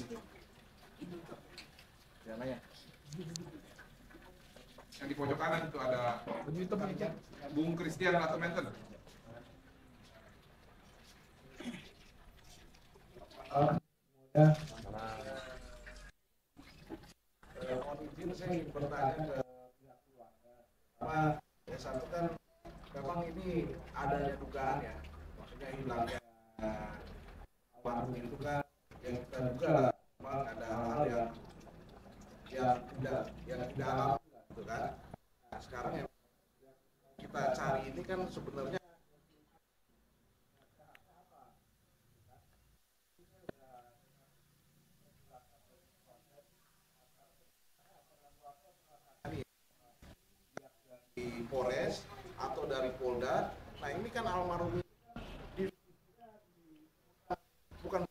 Yang di pojok kanan itu ada Bung Christian Latementen. Mohon izin saya ingin bertanya ke pihak keluarga. Apa ya, satu kan memang ini adanya dugaan ya, maksudnya hilangnya almarhum itu kan yang kita duga lah, memang ada hal-hal yang tidak alami gitu kan. Nah, sekarang yang kita cari ini kan sebenarnya di Polres atau dari Polda. Nah ini kan almarhum bukan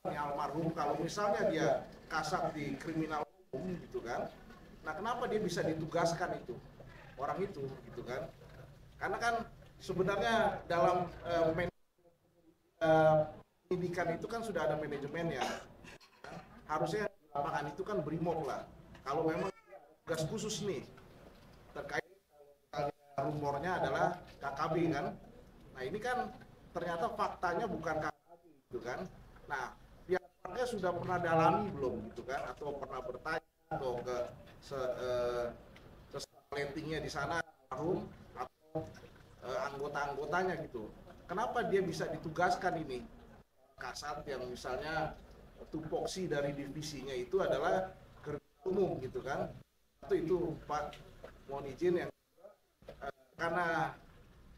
ini almarhum kalau misalnya dia kasat di kriminal umum gitu kan. Nah kenapa dia bisa ditugaskan itu orang itu gitu kan? Karena kan sebenarnya dalam pendidikan itu kan sudah ada manajemennya. Harusnya lapangan itu kan BRIMOB lah. Kalau memang tugas khusus nih terkait rumornya adalah KKB kan. Nah ini kan ternyata faktanya bukan KKB gitu kan. Nah pihak keluarga sudah pernah dalami belum gitu kan, atau pernah bertanya atau ke settingnya di sana almarhum atau anggota-anggotanya gitu. Kenapa dia bisa ditugaskan ini kasat yang misalnya tupoksi dari divisinya itu adalah kriminal umum gitu kan. Itu Pak, mohon izin yang karena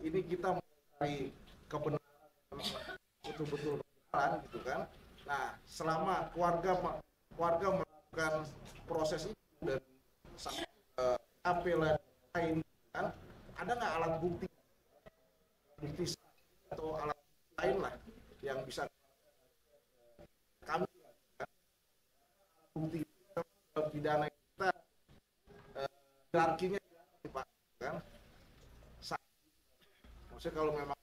ini kita mencari kebenaran betul-betul kebenaran gitu kan. Nah selama keluarga melakukan proses itu dan apel lain kan, ada nggak alat bukti atau alat lain lah yang bisa kami bukti pidana kita hierarkinya Pak kan. Maksudnya kalau memang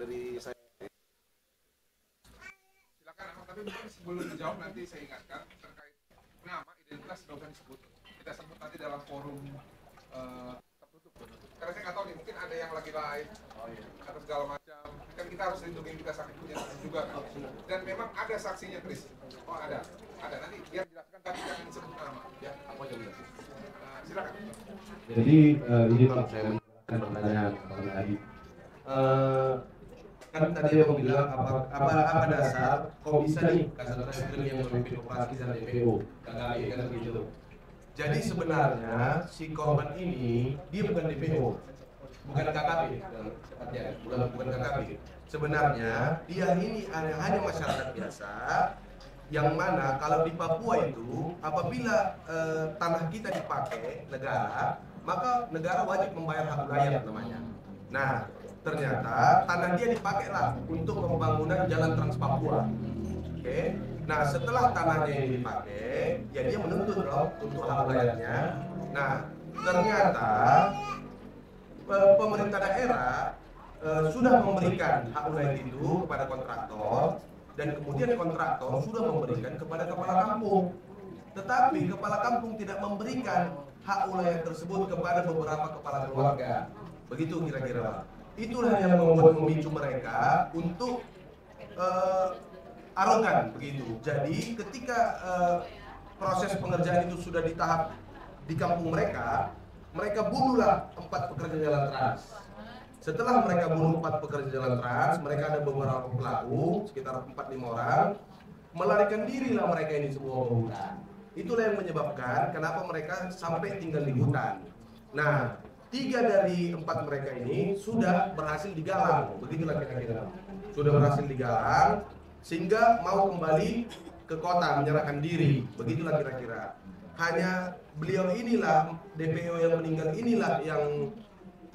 dari saya Silakan Ahmad, tapi mungkin sebelum dijawab nanti saya ingatkan terkait nama identitas tidak usah disebut. Kita sebut nanti dalam forum tertutup. Karena saya nggak tahu nih, mungkin ada yang lagi live atau segala macam. Kan kita harus lindungi, kita sakit punya juga kan. Dan memang ada saksinya, Chris. Oh ada. Nanti biar jelaskan, tapi jangan disebut nama. Ya, apa aja bisa. Silakan. Jadi ini Pak, saya menjelaskan pertanyaan Bang tadi. Kan tadi aku bilang apa dasar kok bisa nih Kasat Reskrim yang memimpin operasi dan DPO KKB kan begitu. Jadi sebenarnya si korban ini dia bukan DPO, bukan KKB, bukan KKB. Sebenarnya dia ini hanya masyarakat biasa yang mana kalau di Papua itu apabila tanah kita dipakai negara, maka negara wajib membayar hak wilayah namanya. Nah, ternyata tanah dia dipakailah untuk pembangunan jalan Trans Papua. Oke. Nah, setelah tanahnya ini dipakai, ya dia menuntut dong untuk hak wilayahnya. Nah, ternyata pemerintah daerah sudah memberikan hak wilayah itu kepada kontraktor, dan kemudian kontraktor sudah memberikan kepada kepala kampung. Tetapi kepala kampung tidak memberikan hak wilayah tersebut kepada beberapa kepala keluarga. Begitu kira-kira. Itulah yang membuat memicu mereka untuk arogan begitu. Jadi ketika proses pengerjaan itu sudah di tahap di kampung mereka bunuhlah 4 pekerja jalan trans. Setelah mereka bunuh 4 pekerja jalan trans, mereka ada beberapa pelaku, sekitar 4-5 orang, melarikan dirilah mereka ini semua ke hutan. Itulah yang menyebabkan kenapa mereka sampai tinggal di hutan. Nah, 3 dari 4 mereka ini sudah berhasil digalang, begitulah kira-kira. Sudah berhasil digalang, sehingga mau kembali ke kota menyerahkan diri, begitulah kira-kira. Hanya beliau inilah, DPO yang meninggal inilah yang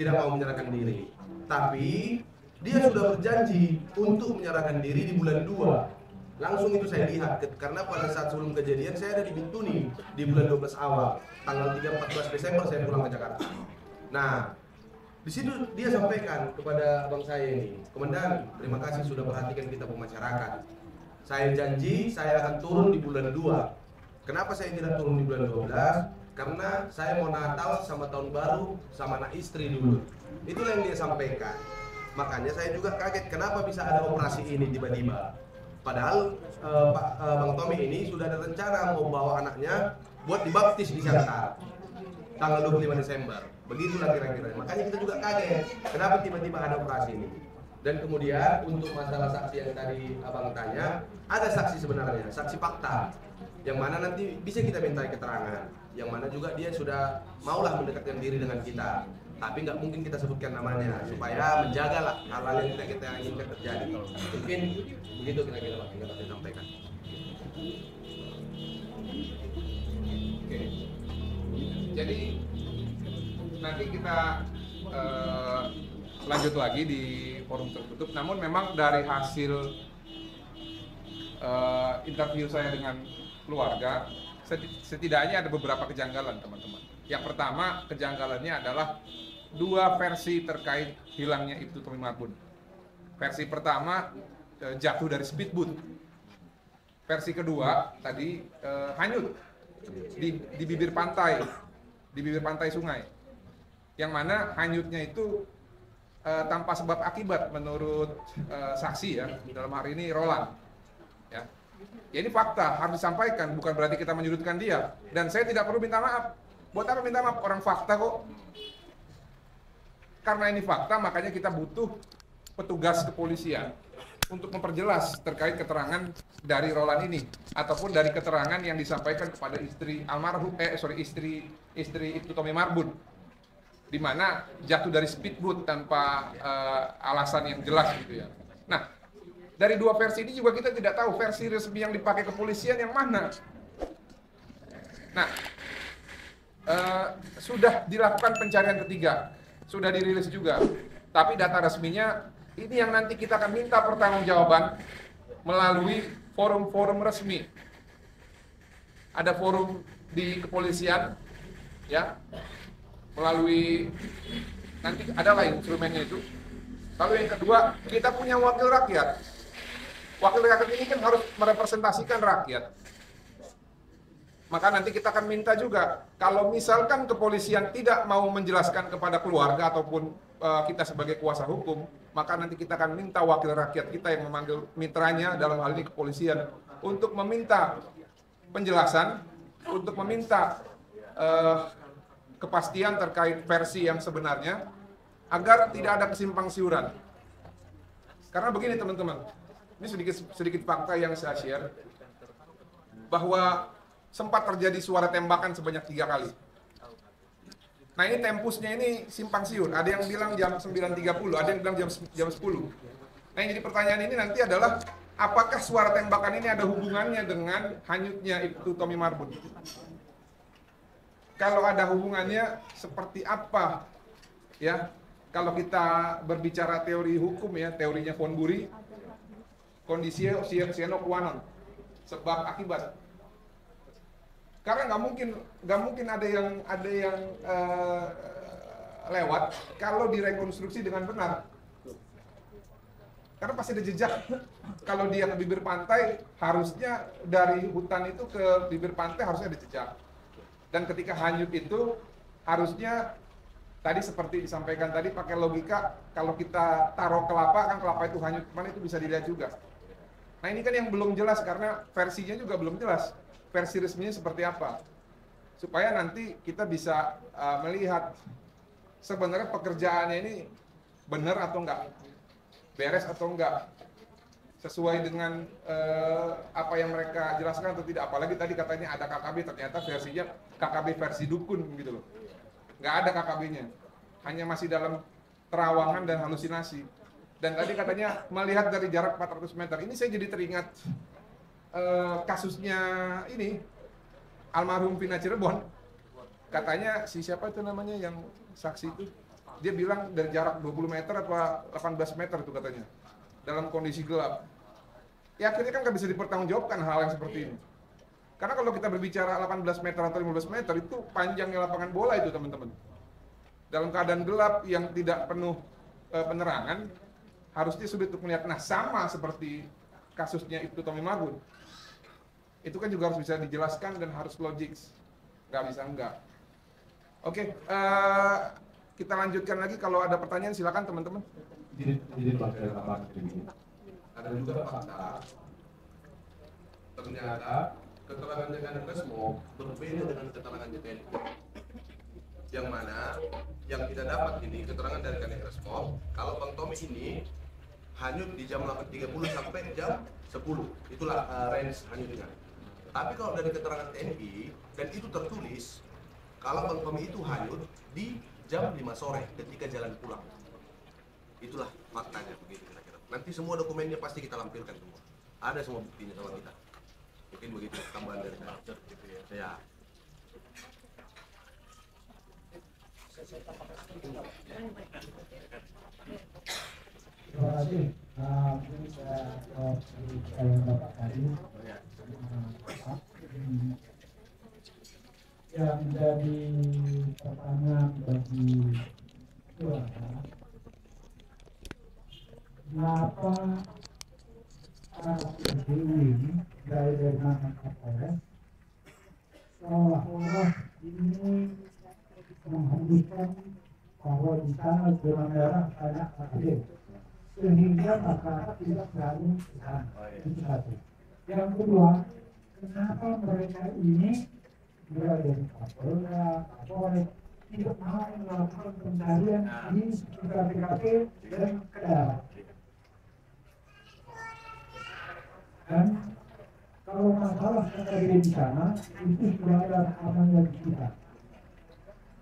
tidak mau menyerahkan diri. Tapi dia sudah berjanji untuk menyerahkan diri di bulan 2. Langsung itu saya lihat, karena pada saat sebelum kejadian saya ada di Bintuni di bulan 12 awal. Tanggal 3-14 Desember saya pulang ke Jakarta. Nah, Di situ dia sampaikan kepada abang saya ini, Komandan, terima kasih sudah perhatikan kita masyarakat. Saya janji saya akan turun di bulan 2. Kenapa saya tidak turun di bulan 12? Karena saya mau Natal sama tahun baru sama anak istri dulu. Itulah yang dia sampaikan. Makanya saya juga kaget kenapa bisa ada operasi ini tiba-tiba. Padahal Bang Tommy ini sudah ada rencana mau bawa anaknya buat dibaptis di Siantar tanggal 25 Desember. Begitulah kira-kira. Makanya kita juga kaget kenapa tiba-tiba ada operasi ini. Dan kemudian untuk masalah saksi yang tadi abang tanya, ada saksi sebenarnya, saksi fakta, yang mana nanti bisa kita minta keterangan, yang mana juga dia sudah maulah mendekatkan diri dengan kita, tapi nggak mungkin kita sebutkan namanya supaya menjaga lah hal-hal yang tidak kita inginkan terjadi. Mungkin begitu kira-kira Pak yang dapat saya sampaikan. Oke. Jadi nanti kita lanjut lagi di forum tertutup. Namun memang dari hasil interview saya dengan keluarga, setidaknya ada beberapa kejanggalan teman-teman. Yang pertama, kejanggalannya adalah dua versi terkait hilangnya Ibtu Tommy Marbun. Versi pertama jatuh dari speedboat. Versi kedua tadi hanyut di bibir pantai sungai. Yang mana hanyutnya itu tanpa sebab akibat menurut saksi ya, dalam hari ini Roland. Ya. Ya ini fakta, harus disampaikan, bukan berarti kita menyudutkan dia. Dan saya tidak perlu minta maaf. Buat apa minta maaf? Orang fakta kok. Karena ini fakta, makanya kita butuh petugas kepolisian untuk memperjelas terkait keterangan dari Roland ini ataupun dari keterangan yang disampaikan kepada istri almarhum istri Ibtu Tommy Marbun, di mana jatuh dari speedboat tanpa alasan yang jelas gitu ya. Nah, dari dua versi ini juga kita tidak tahu versi resmi yang dipakai kepolisian yang mana. Nah, sudah dilakukan pencarian ketiga, sudah dirilis juga, tapi data resminya ini yang nanti kita akan minta pertanggungjawaban melalui forum-forum resmi. Ada forum di kepolisian, ya, melalui nanti ada lain instrumennya itu. Lalu yang kedua, kita punya wakil rakyat. Wakil rakyat ini kan harus merepresentasikan rakyat. Maka nanti kita akan minta juga, kalau misalkan kepolisian tidak mau menjelaskan kepada keluarga ataupun kita sebagai kuasa hukum, maka nanti kita akan minta wakil rakyat kita yang memanggil mitranya, dalam hal ini kepolisian, untuk meminta penjelasan, untuk meminta kepastian terkait versi yang sebenarnya, agar tidak ada kesimpang siuran. Karena begini teman-teman, ini sedikit fakta yang saya share, bahwa sempat terjadi suara tembakan sebanyak 3 kali. Nah ini tempusnya ini simpang siur, ada yang bilang jam 9.30, ada yang bilang jam 10. Nah yang jadi pertanyaan ini nanti adalah, apakah suara tembakan ini ada hubungannya dengan hanyutnya Ibtu Tommy Marbun? Kalau ada hubungannya, seperti apa? Ya, kalau kita berbicara teori hukum ya, teorinya Von Bury, kondisi sine qua non, sebab akibat. Karena nggak mungkin ada yang lewat kalau direkonstruksi dengan benar. Karena pasti ada jejak. Kalau dia ke bibir pantai, harusnya dari hutan itu ke bibir pantai harusnya ada jejak. Dan ketika hanyut itu harusnya tadi seperti disampaikan tadi pakai logika, kalau kita taruh kelapa kan kelapa itu hanyut kemana itu bisa dilihat juga. Nah ini kan yang belum jelas karena versinya juga belum jelas. Versi resminya seperti apa, supaya nanti kita bisa melihat sebenarnya pekerjaannya ini benar atau enggak, beres atau enggak, sesuai dengan apa yang mereka jelaskan atau tidak. Apalagi tadi katanya ada KKB, ternyata versinya KKB versi dukun gitu loh, nggak ada KKB-nya, hanya masih dalam terawangan dan halusinasi. Dan tadi katanya melihat dari jarak 400 meter. Ini saya jadi teringat kasusnya ini almarhum Vina Cirebon. Katanya si siapa itu namanya yang saksi itu, dia bilang dari jarak 20 meter atau 18 meter itu katanya, dalam kondisi gelap. Ya akhirnya kan nggak bisa dipertanggungjawabkan hal yang seperti ini. Karena kalau kita berbicara 18 meter atau 15 meter itu panjangnya lapangan bola itu teman-teman. dalam keadaan gelap yang tidak penuh penerangan, harusnya sulit untuk melihat. Nah, sama seperti kasusnya itu Tommy Magun. Itu kan juga harus bisa dijelaskan dan harus logik. Nggak bisa enggak. Oke, kita lanjutkan lagi. Kalau ada pertanyaan silakan teman-teman. Jadi pakai kamar ini. Ada juga fakta. Ternyata keterangan dengan Resmo berbeda dengan keterangan TNI. Yang mana yang kita dapat ini keterangan dari Kanit Resmo, kalau Bang Tommy ini hanyut di jam 8.30 sampai jam 10. Itulah range hanyutnya. Tapi kalau dari keterangan TNI dan itu tertulis, kalau Bang Tommy itu hanyut di jam 5 sore ketika jalan pulang. Itulah faktanya begitu kira-kira. Nanti semua dokumennya pasti kita lampirkan semua. Ada semua buktinya sama kita. Mungkin begitu tambahan dari saya. Ya. Terima kasih. Mungkin saya Bapak tadi yang menjadi pertanyaan bagi keluarga, kenapa anak ini dari mana Kapolres seolah-olah ini menghembuskan bahwa di sana zona merah banyak aktif sehingga masyarakat tidak berani ke sana. Itu satu. Yang kedua, kenapa mereka ini mulai dari Kapolres tidak mau melakukan pencarian di sekitar TKP dan ke darat. Dan kalau masalah TKP di sana itu sudah ada rekaman yang kita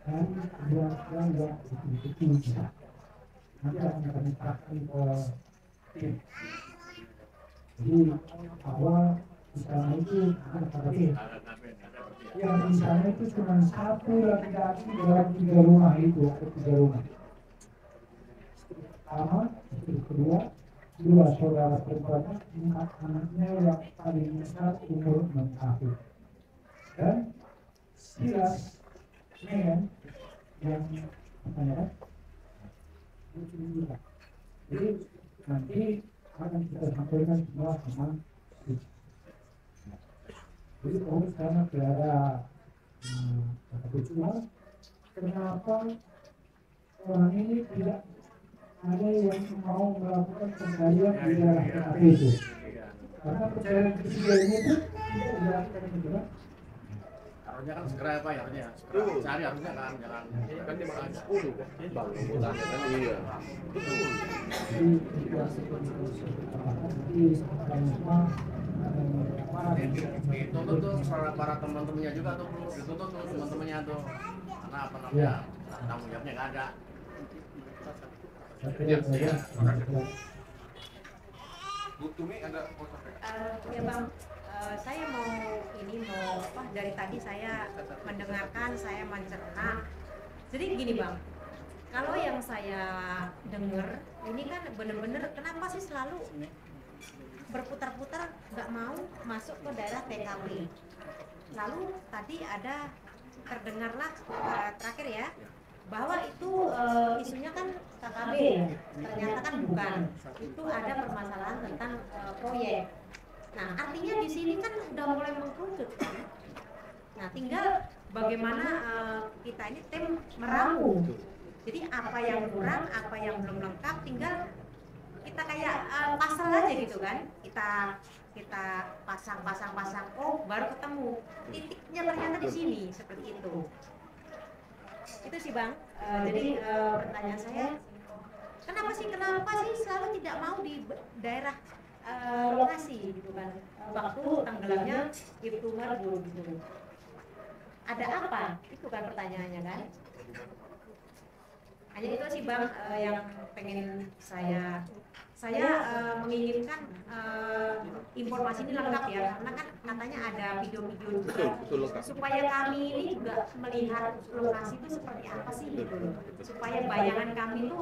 dan yang betul-betul bisa. Nanti akan kami serahkan ke tim. Jadi awal di sana itu bukan TKP. Yang di sana itu cuma satu laki-laki dalam 3 rumah itu, atau 3 rumah. Pertama, istri kedua, 2 saudara perempuannya, 4 anaknya yang paling besar umur 6 tahun. Dan 11 men yang jadi nanti akan kita sampaikan semua sama jadi kalau karena ada kebetulan kenapa orang ini tidak ada yang mau melakukan pencarian di daerah TKP itu karena pencarian ketiga ini tuh tidak dilakukan juga. Harusnya kan segera ya Pak, harusnya segera cari harusnya kan, jangan kan dia malah 10 Bang, bulannya kan iya. Betul. Dituntut tuh para teman-temannya juga tuh, dituntut tuh teman-temannya tuh, karena apa namanya tanggung jawabnya nggak ada. Ya, Bu Tumi ada mau sampaikan? Ya Bang, saya mau dari tadi saya mendengarkan, saya mencerna. Jadi gini Bang, kalau yang saya dengar ini kan benar-benar kenapa sih selalu berputar-putar nggak mau masuk ke daerah TKP. Lalu tadi ada terdengarlah terakhir ya bahwa itu isunya kan KKB, ternyata kan bukan. Itu ada permasalahan tentang proyek. Nah, artinya di sini kan udah mulai mengkerucut kan. Nah, tinggal bagaimana kita ini tim meramu. Jadi apa yang kurang, apa yang belum lengkap, tinggal kita kayak pasal aja gitu kan. Kita pasang, oh baru ketemu titiknya ternyata di sini seperti itu. Itu sih Bang. Jadi pertanyaan saya, kenapa sih selalu tidak mau di daerah lokasi gitu kan, waktu tenggelamnya Ibtu Margo gitu. Ada apa? Itu kan pertanyaannya kan. Hanya itu sih Bang yang pengen saya menginginkan informasi ini lengkap ya, karena kan katanya ada video-video juga supaya kami ini juga melihat lokasi itu seperti apa sih gitu loh, supaya bayangan kami itu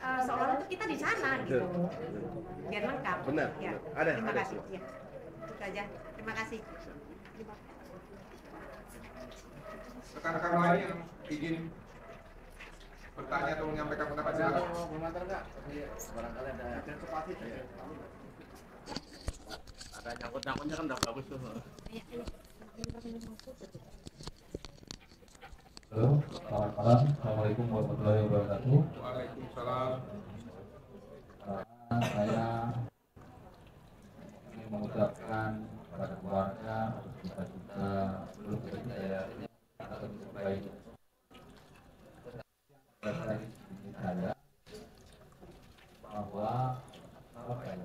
seolah-olah kita di sana gitu, biar lengkap. Benar. Ya. Ada. Terima kasih. Ya. Itu aja. Terima kasih. Rekan-rekan lain yang ingin bertanya atau menyampaikan pendapat silakan. Bermantar nggak? Barangkali ada nyangkut-nyangkutnya kan udah bagus tuh. Halo, selamat malam. Assalamualaikum warahmatullahi wabarakatuh. Waalaikumsalam. Saya ingin mengucapkan kepada keluarga atas duka-duka seluruh saya atas baik saya bahwa apa ya,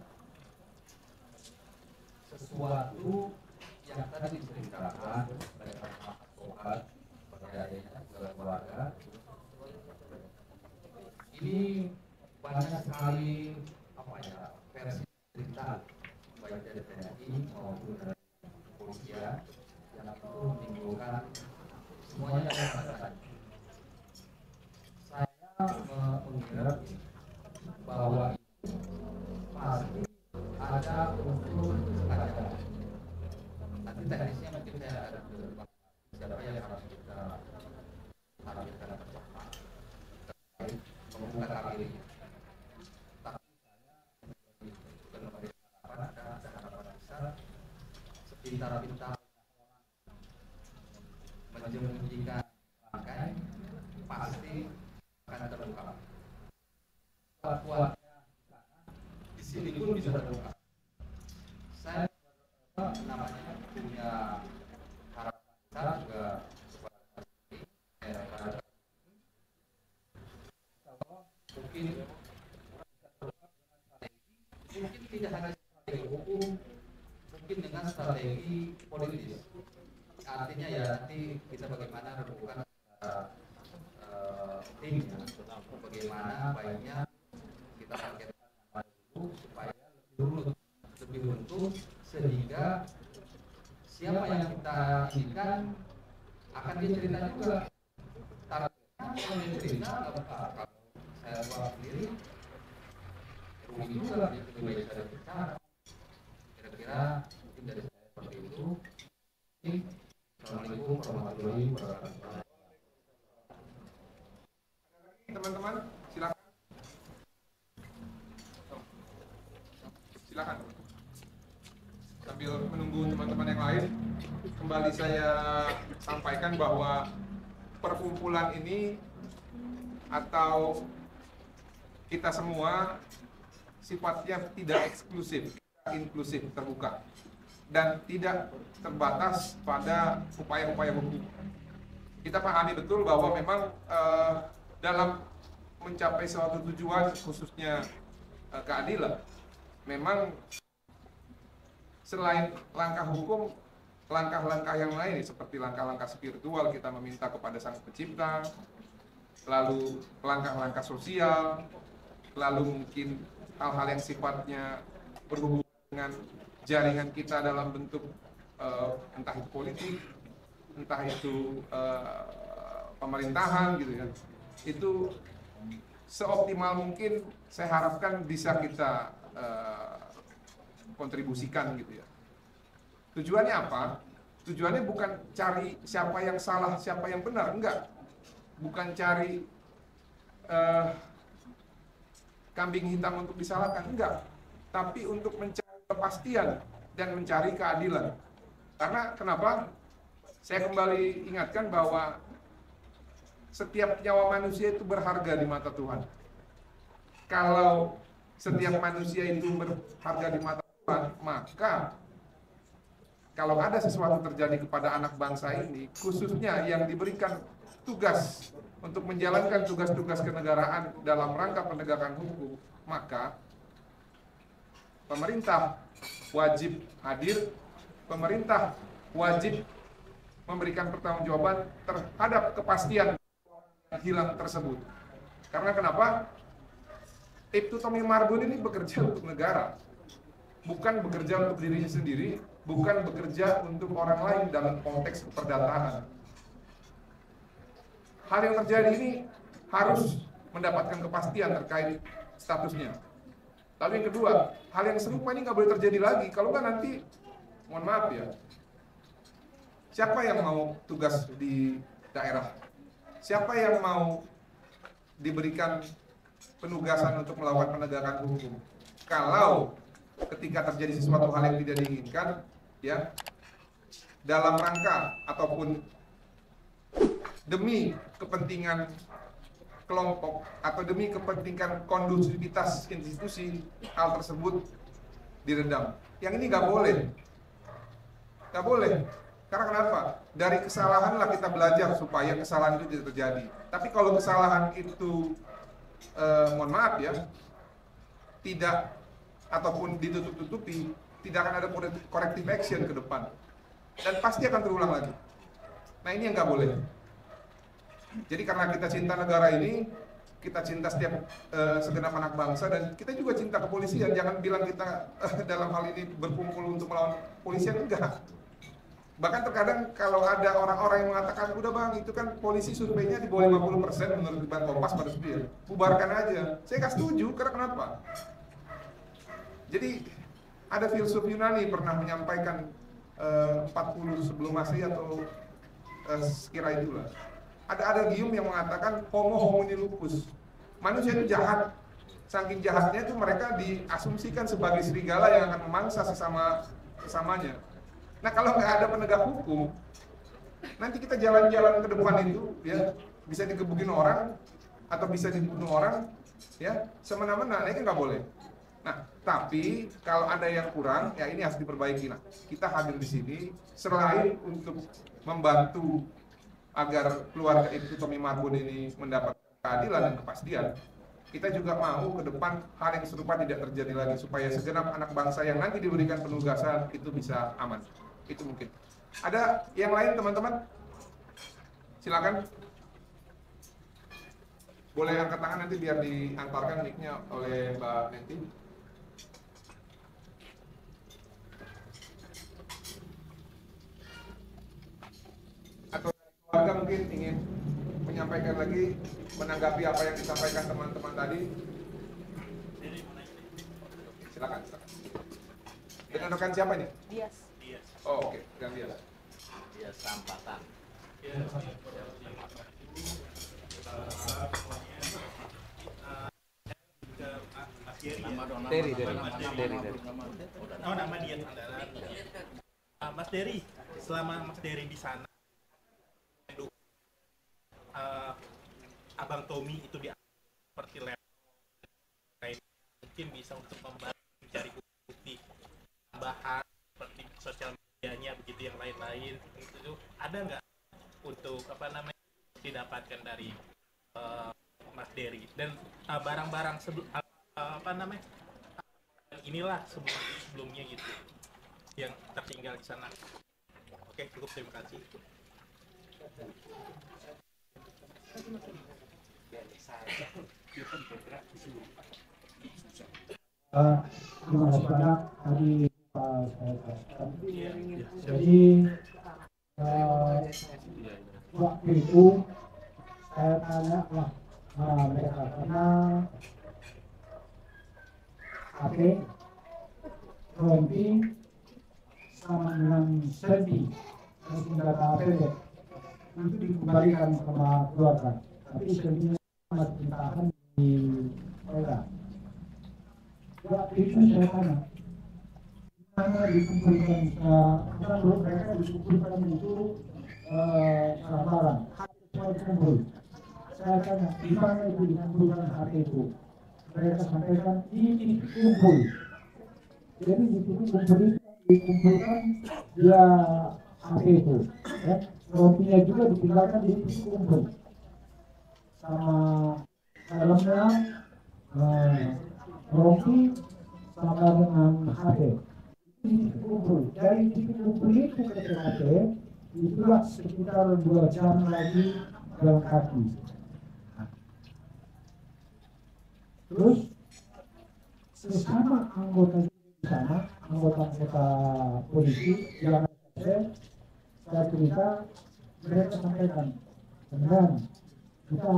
sesuatu yang tadi diceritakan oleh Pak Sobat kepada adanya keluarga ini banyak sekali apa ya versi cerita baik dari TNI maupun dari kepolisian yang itu menimbulkan semuanya masyarakat. Saya mengira bahwa pasti ada unsur kesengajaan. Nanti teknisnya mungkin saya ada siapa yang harus kita hadirkan bersama terkait membuka kali ini. Tapi saya bukan ada harapan besar sepintar-pintar menjempunjikan bangkai pasti akan terungkap. Kuat-kuatnya di sini pun bisa terungkap. Saya namanya punya harapan besar juga kepada mungkin tidak hanya strategi hukum, mungkin dengan strategi politis. Artinya ya nanti kita bagaimana melakukan timnya, bagaimana baiknya kita targetkan dulu supaya lebih runtuh sehingga siapa yang kita inginkan akan dicerita juga. Targetnya kalau dicerita nggak apa-apa. Saya buat sendiri rugi juga lebih baik saya bicara. Kira-kira mungkin dari saya seperti itu. Assalamualaikum warahmatullahi wabarakatuh. Teman-teman, silakan. Silakan. Sambil menunggu teman-teman yang lain, kembali saya sampaikan bahwa perkumpulan ini atau kita semua sifatnya tidak eksklusif, inklusif, terbuka, dan tidak terbatas pada upaya-upaya hukum. Kita pahami betul bahwa memang dalam mencapai suatu tujuan, khususnya keadilan, memang selain langkah hukum, langkah-langkah yang lain seperti langkah-langkah spiritual, kita meminta kepada Sang Pencipta, lalu langkah-langkah sosial, lalu mungkin hal-hal yang sifatnya berhubungan dengan jaringan kita dalam bentuk entah itu politik, entah itu pemerintahan gitu ya. Itu seoptimal mungkin saya harapkan bisa kita kontribusikan gitu ya. Tujuannya apa? Tujuannya bukan cari siapa yang salah, siapa yang benar, enggak. Bukan cari kambing hitam untuk disalahkan, enggak. Tapi untuk mencari kepastian dan mencari keadilan. Karena kenapa? Saya kembali ingatkan bahwa setiap nyawa manusia itu berharga di mata Tuhan. Kalau setiap manusia itu berharga di mata Tuhan, maka kalau ada sesuatu terjadi kepada anak bangsa ini, khususnya yang diberikan tugas untuk menjalankan tugas-tugas kenegaraan dalam rangka penegakan hukum, maka pemerintah wajib hadir, pemerintah wajib memberikan pertanggungjawaban terhadap kepastian yang hilang tersebut. Karena kenapa? Ibtu Tommy Marbun ini bekerja untuk negara, bukan bekerja untuk dirinya sendiri, bukan bekerja untuk orang lain dalam konteks keperdataan. Hal yang terjadi ini harus mendapatkan kepastian terkait statusnya. Lalu yang kedua, hal yang serupa ini nggak boleh terjadi lagi. Kalau nggak nanti mohon maaf ya, siapa yang mau tugas di daerah? Siapa yang mau diberikan penugasan untuk melakukan penegakan hukum? Kalau ketika terjadi sesuatu hal yang tidak diinginkan, ya, dalam rangka ataupun demi kepentingan kelompok atau demi kepentingan kondusivitas institusi, hal tersebut diredam. Yang ini nggak boleh, nggak boleh. Karena kenapa? Dari kesalahanlah kita belajar supaya kesalahan itu tidak terjadi. Tapi kalau kesalahan itu, mohon maaf ya, tidak ataupun ditutup-tutupi, tidak akan ada corrective action ke depan, dan pasti akan terulang lagi. Nah ini yang nggak boleh. Jadi karena kita cinta negara ini, kita cinta setiap segenap anak bangsa, dan kita juga cinta kepolisian. Jangan bilang kita dalam hal ini berkumpul untuk melawan polisian, enggak. Bahkan terkadang kalau ada orang-orang yang mengatakan, udah bang, itu kan polisi surveinya di bawah 50% menurut Debat Kompas pada dia, bubarkan aja. Saya nggak setuju, karena kenapa? Jadi ada filsuf Yunani pernah menyampaikan 40 sebelum Masehi atau sekira itulah. Ada adagium yang mengatakan homo homini lupus. Manusia itu jahat. Saking jahatnya itu mereka diasumsikan sebagai serigala yang akan memangsa sesamanya. Nah kalau nggak ada penegak hukum, nanti kita jalan-jalan ke depan itu, ya, bisa digebukin orang atau bisa dibunuh orang, ya, semena-mena. Nah, ini nggak boleh. Nah, tapi kalau ada yang kurang, ya ini harus diperbaiki. Nah, kita hadir di sini selain untuk membantu agar keluarga Ibtu Tommy Marbun ini mendapat keadilan dan kepastian, kita juga mau ke depan hal yang serupa tidak terjadi lagi, supaya segenap anak bangsa yang nanti diberikan penugasan itu bisa aman. Itu mungkin. Ada yang lain teman-teman? Silakan. Boleh angkat tangan nanti biar diantarkan mic-nya oleh Mbak Nenti. Atau keluarga mungkin ingin menyampaikan lagi, menanggapi apa yang disampaikan teman-teman tadi. Silakan. Dengan rekan siapa ini? Dias. Oh, oke, gantian. Dia sampatan. Dari. Oh, nama dia Sandaran. Mas Dery, selama Mas Dery di sana, Abang Tommy itu di seperti level, mungkin bisa untuk membantu mencari bukti tambahan seperti sosial medianya begitu, yang lain-lain itu ada nggak untuk didapatkan dari Mas Dery, dan barang-barang inilah sebelumnya gitu yang tertinggal di sana. Oke, cukup, terima kasih. Terima kasih banyak tadi jadi waktu itu saya tanya lah mereka, karena HP, Rompi sama dengan Selvi, senjata HP itu dikembalikan sama keluarga, tapi Selvi masih ditahan di Polda. Waktu itu saya tanya, mana dikumpulkan, bukan mereka dikumpulkan itu barang, semua dikumpul. Saya tanya, di mana itu dikumpulkan HP itu? Mereka sampaikan, ini dikumpul. Jadi dikumpulkan dia HP itu. Ya. Rompinya juga ditinggalkan di dikumpul. Sama dalamnya, rompi sama dengan HP. Dikumpul. Dari dikumpul itu ke TKP, itulah sekitar 2 jam lagi jalan kaki. Terus sesama anggota di sana, anggota polisi yang saya cerita, mereka sampaikan, dan kita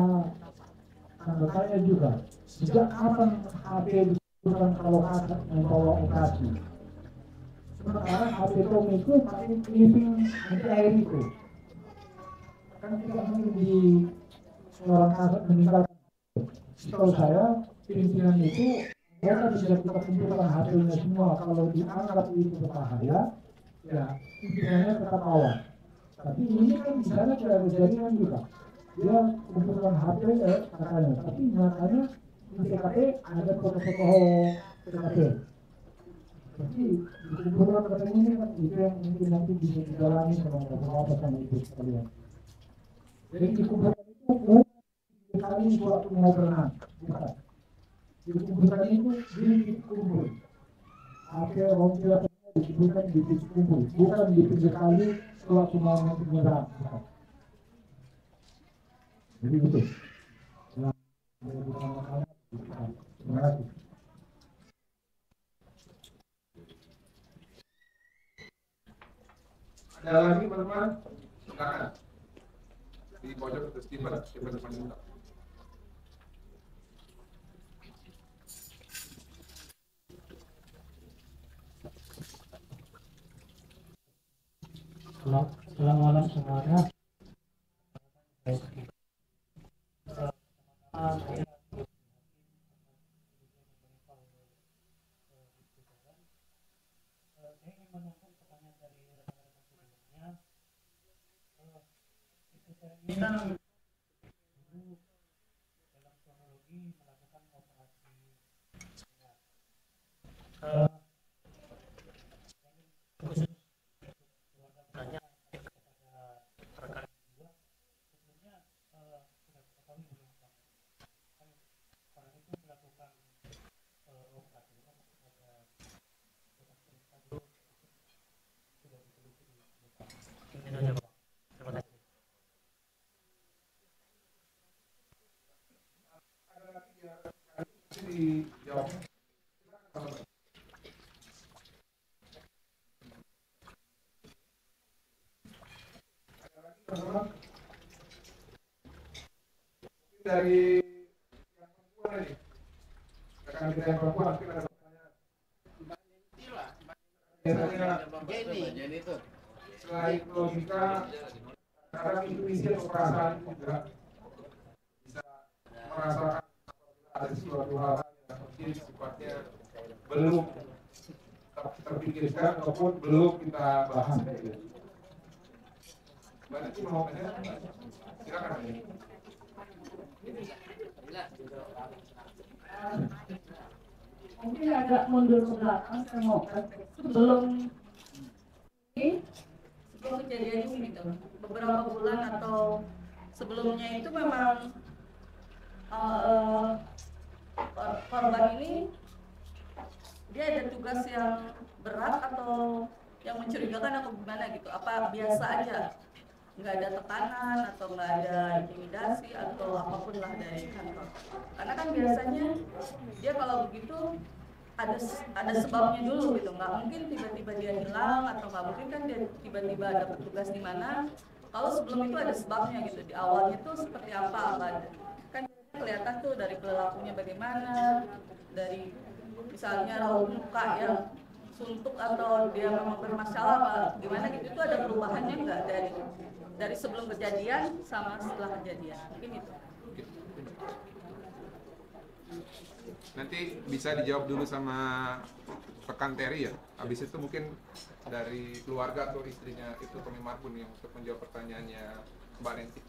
bertanya juga, sejak kapan HP digunakan kalau membawa operasi? sekarang HP Tommy itu pakai penyunting anti air itu. Kan tidak mungkin di seorang kasat meninggalkan. Setahu saya pimpinan itu mereka bisa kita kumpulkan HP-nya semua. Kalau dianggap itu berbahaya, ya pimpinannya tetap awas. Tapi ini kan di sana tidak ada jaringan juga. Dia kumpulkan HP katanya, tapi nyatanya di TKP ada foto-foto TKP. Jadi dikumpulkan katanya ini kan itu yang mungkin nanti bisa dijalani sama beberapa sama itu sekalian. Jadi dikumpulkan itu bukan sekali suatu mau berenang, bukan. Dikumpulkan itu dikumpul. HP rompil dikumpulkan di titik kumpul, bukan di pinggir kali suatu mau menyerang. Jadi gitu. Nah, terima kasih. Ada lagi teman-teman? Silakan. Di pojok itu Steven depan juga. Selamat malam semuanya. Ini kan dalam kronologi melakukan operasi khusus keluarga banyak kepada rekan juga sebelumnya sudah ketahui belum Pak? Kan orang itu melakukan operasi kan ada perintah dulu sudah diteliti Pak. Ini saja Pak. Terima kasih. Dijawab. Ada lagi teman-teman? Dari yang perempuan ini, rekan kita yang perempuan mungkin ada pertanyaan. Jenny tuh. Selain logika, kadang intuisi atau perasaan itu juga bisa merasakan ada suatu hal yang mungkin sifatnya belum terpikirkan ataupun belum kita bahas. Mbak Niki mau tanya? Silakan. Mungkin agak mundur ke belakang saya mau sebelum kejadian ini gitu, beberapa bulan atau sebelumnya itu memang korban ini dia ada tugas yang berat atau yang mencurigakan atau gimana gitu, apa biasa aja, nggak ada tekanan atau nggak ada intimidasi atau apapun lah dari kantor. Karena kan biasanya dia kalau begitu ada sebabnya dulu gitu, nggak mungkin tiba-tiba dia hilang atau nggak mungkin kan dia tiba-tiba ada petugas di mana. Kalau sebelum itu ada sebabnya gitu, di awalnya tuh seperti apa kan kelihatan tuh dari perilakunya bagaimana, dari misalnya raut muka yang suntuk atau dia memang bermasalah apa gimana gitu, itu ada perubahannya nggak dari sebelum kejadian sama setelah kejadian, mungkin itu. Nanti bisa dijawab dulu sama rekan Terry ya. Habis itu mungkin dari keluarga atau istrinya itu Tommy Marbun yang untuk menjawab pertanyaannya Mbak Nenti.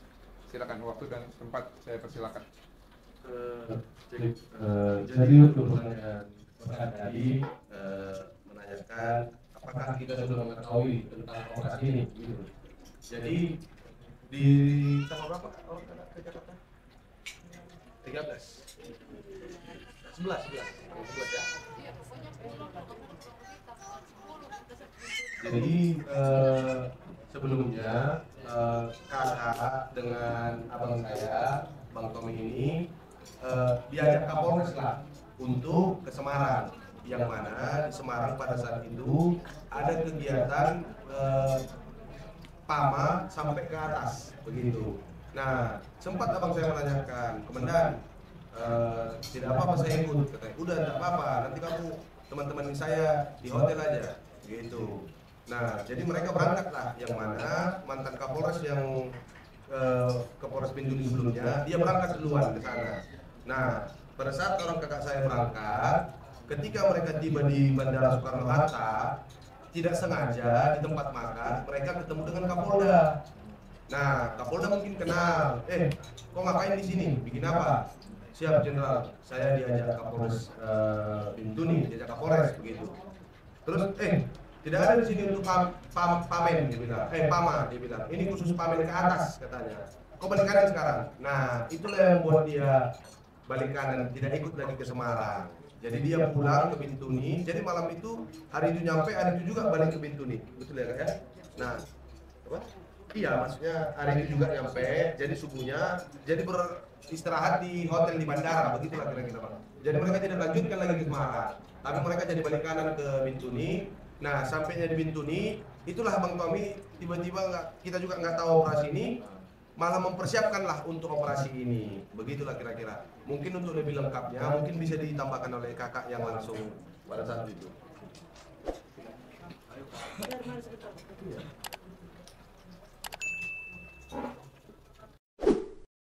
Silakan, waktu dan tempat saya persilakan. Jadi untuk pertanyaan tadi menanyakan apakah kita sudah mengetahui tentang operasi ini gitu. Jadi di tanggal berapa kalau ke Jakarta? 13 11 ya. Jadi sebelumnya kakak dengan abang saya, Bang Tommy ini diajak Kapolres lah untuk ke Semarang, yang mana di Semarang pada saat itu ada kegiatan PAMA sampai ke atas begitu. Nah, sempat abang saya menanyakan, Komandan, tidak apa-apa saya ikut, katanya. Udah, tidak apa-apa, nanti kamu teman-teman saya di hotel aja. gitu. Nah, jadi mereka berangkat lah, yang mana mantan Kapolres yang ke Polres Bintuni sebelumnya, dia berangkat duluan ke sana. Nah, pada saat orang kakak saya berangkat, ketika mereka tiba di Bandara Soekarno-Hatta, tidak sengaja di tempat makan, mereka ketemu dengan Kapolda. Nah, Kapolda mungkin kenal, kok ngapain di sini? Bikin apa? Siap Jenderal, saya diajak Kapolres Bintuni, diajak Kapolres begitu. Terus, tidak ada di sini untuk pamen, dia bilang. Pama, dia bilang. Ini khusus pamen ke atas, katanya. Kok balik kanan sekarang? Nah, itulah yang buat dia balik kanan, tidak ikut lagi ke Semarang. Jadi dia pulang ke Bintuni. Jadi malam itu, hari itu nyampe, hari itu juga balik ke Bintuni. Betul ya, Kak ya? Nah, apa? Iya, maksudnya hari itu juga nyampe. Jadi subuhnya, jadi beristirahat di hotel di bandara, begitulah kira-kira, Pak. Jadi mereka tidak lanjutkan lagi ke Semarang, tapi mereka jadi balik kanan ke Bintuni. Nah, sampainya di Bintuni, itulah Bang Tommy tiba-tiba kita juga nggak tahu operasi ini, malah mempersiapkanlah untuk operasi ini. Begitulah kira-kira. Mungkin untuk lebih lengkapnya, mungkin bisa ditambahkan oleh kakak yang langsung pada saat itu.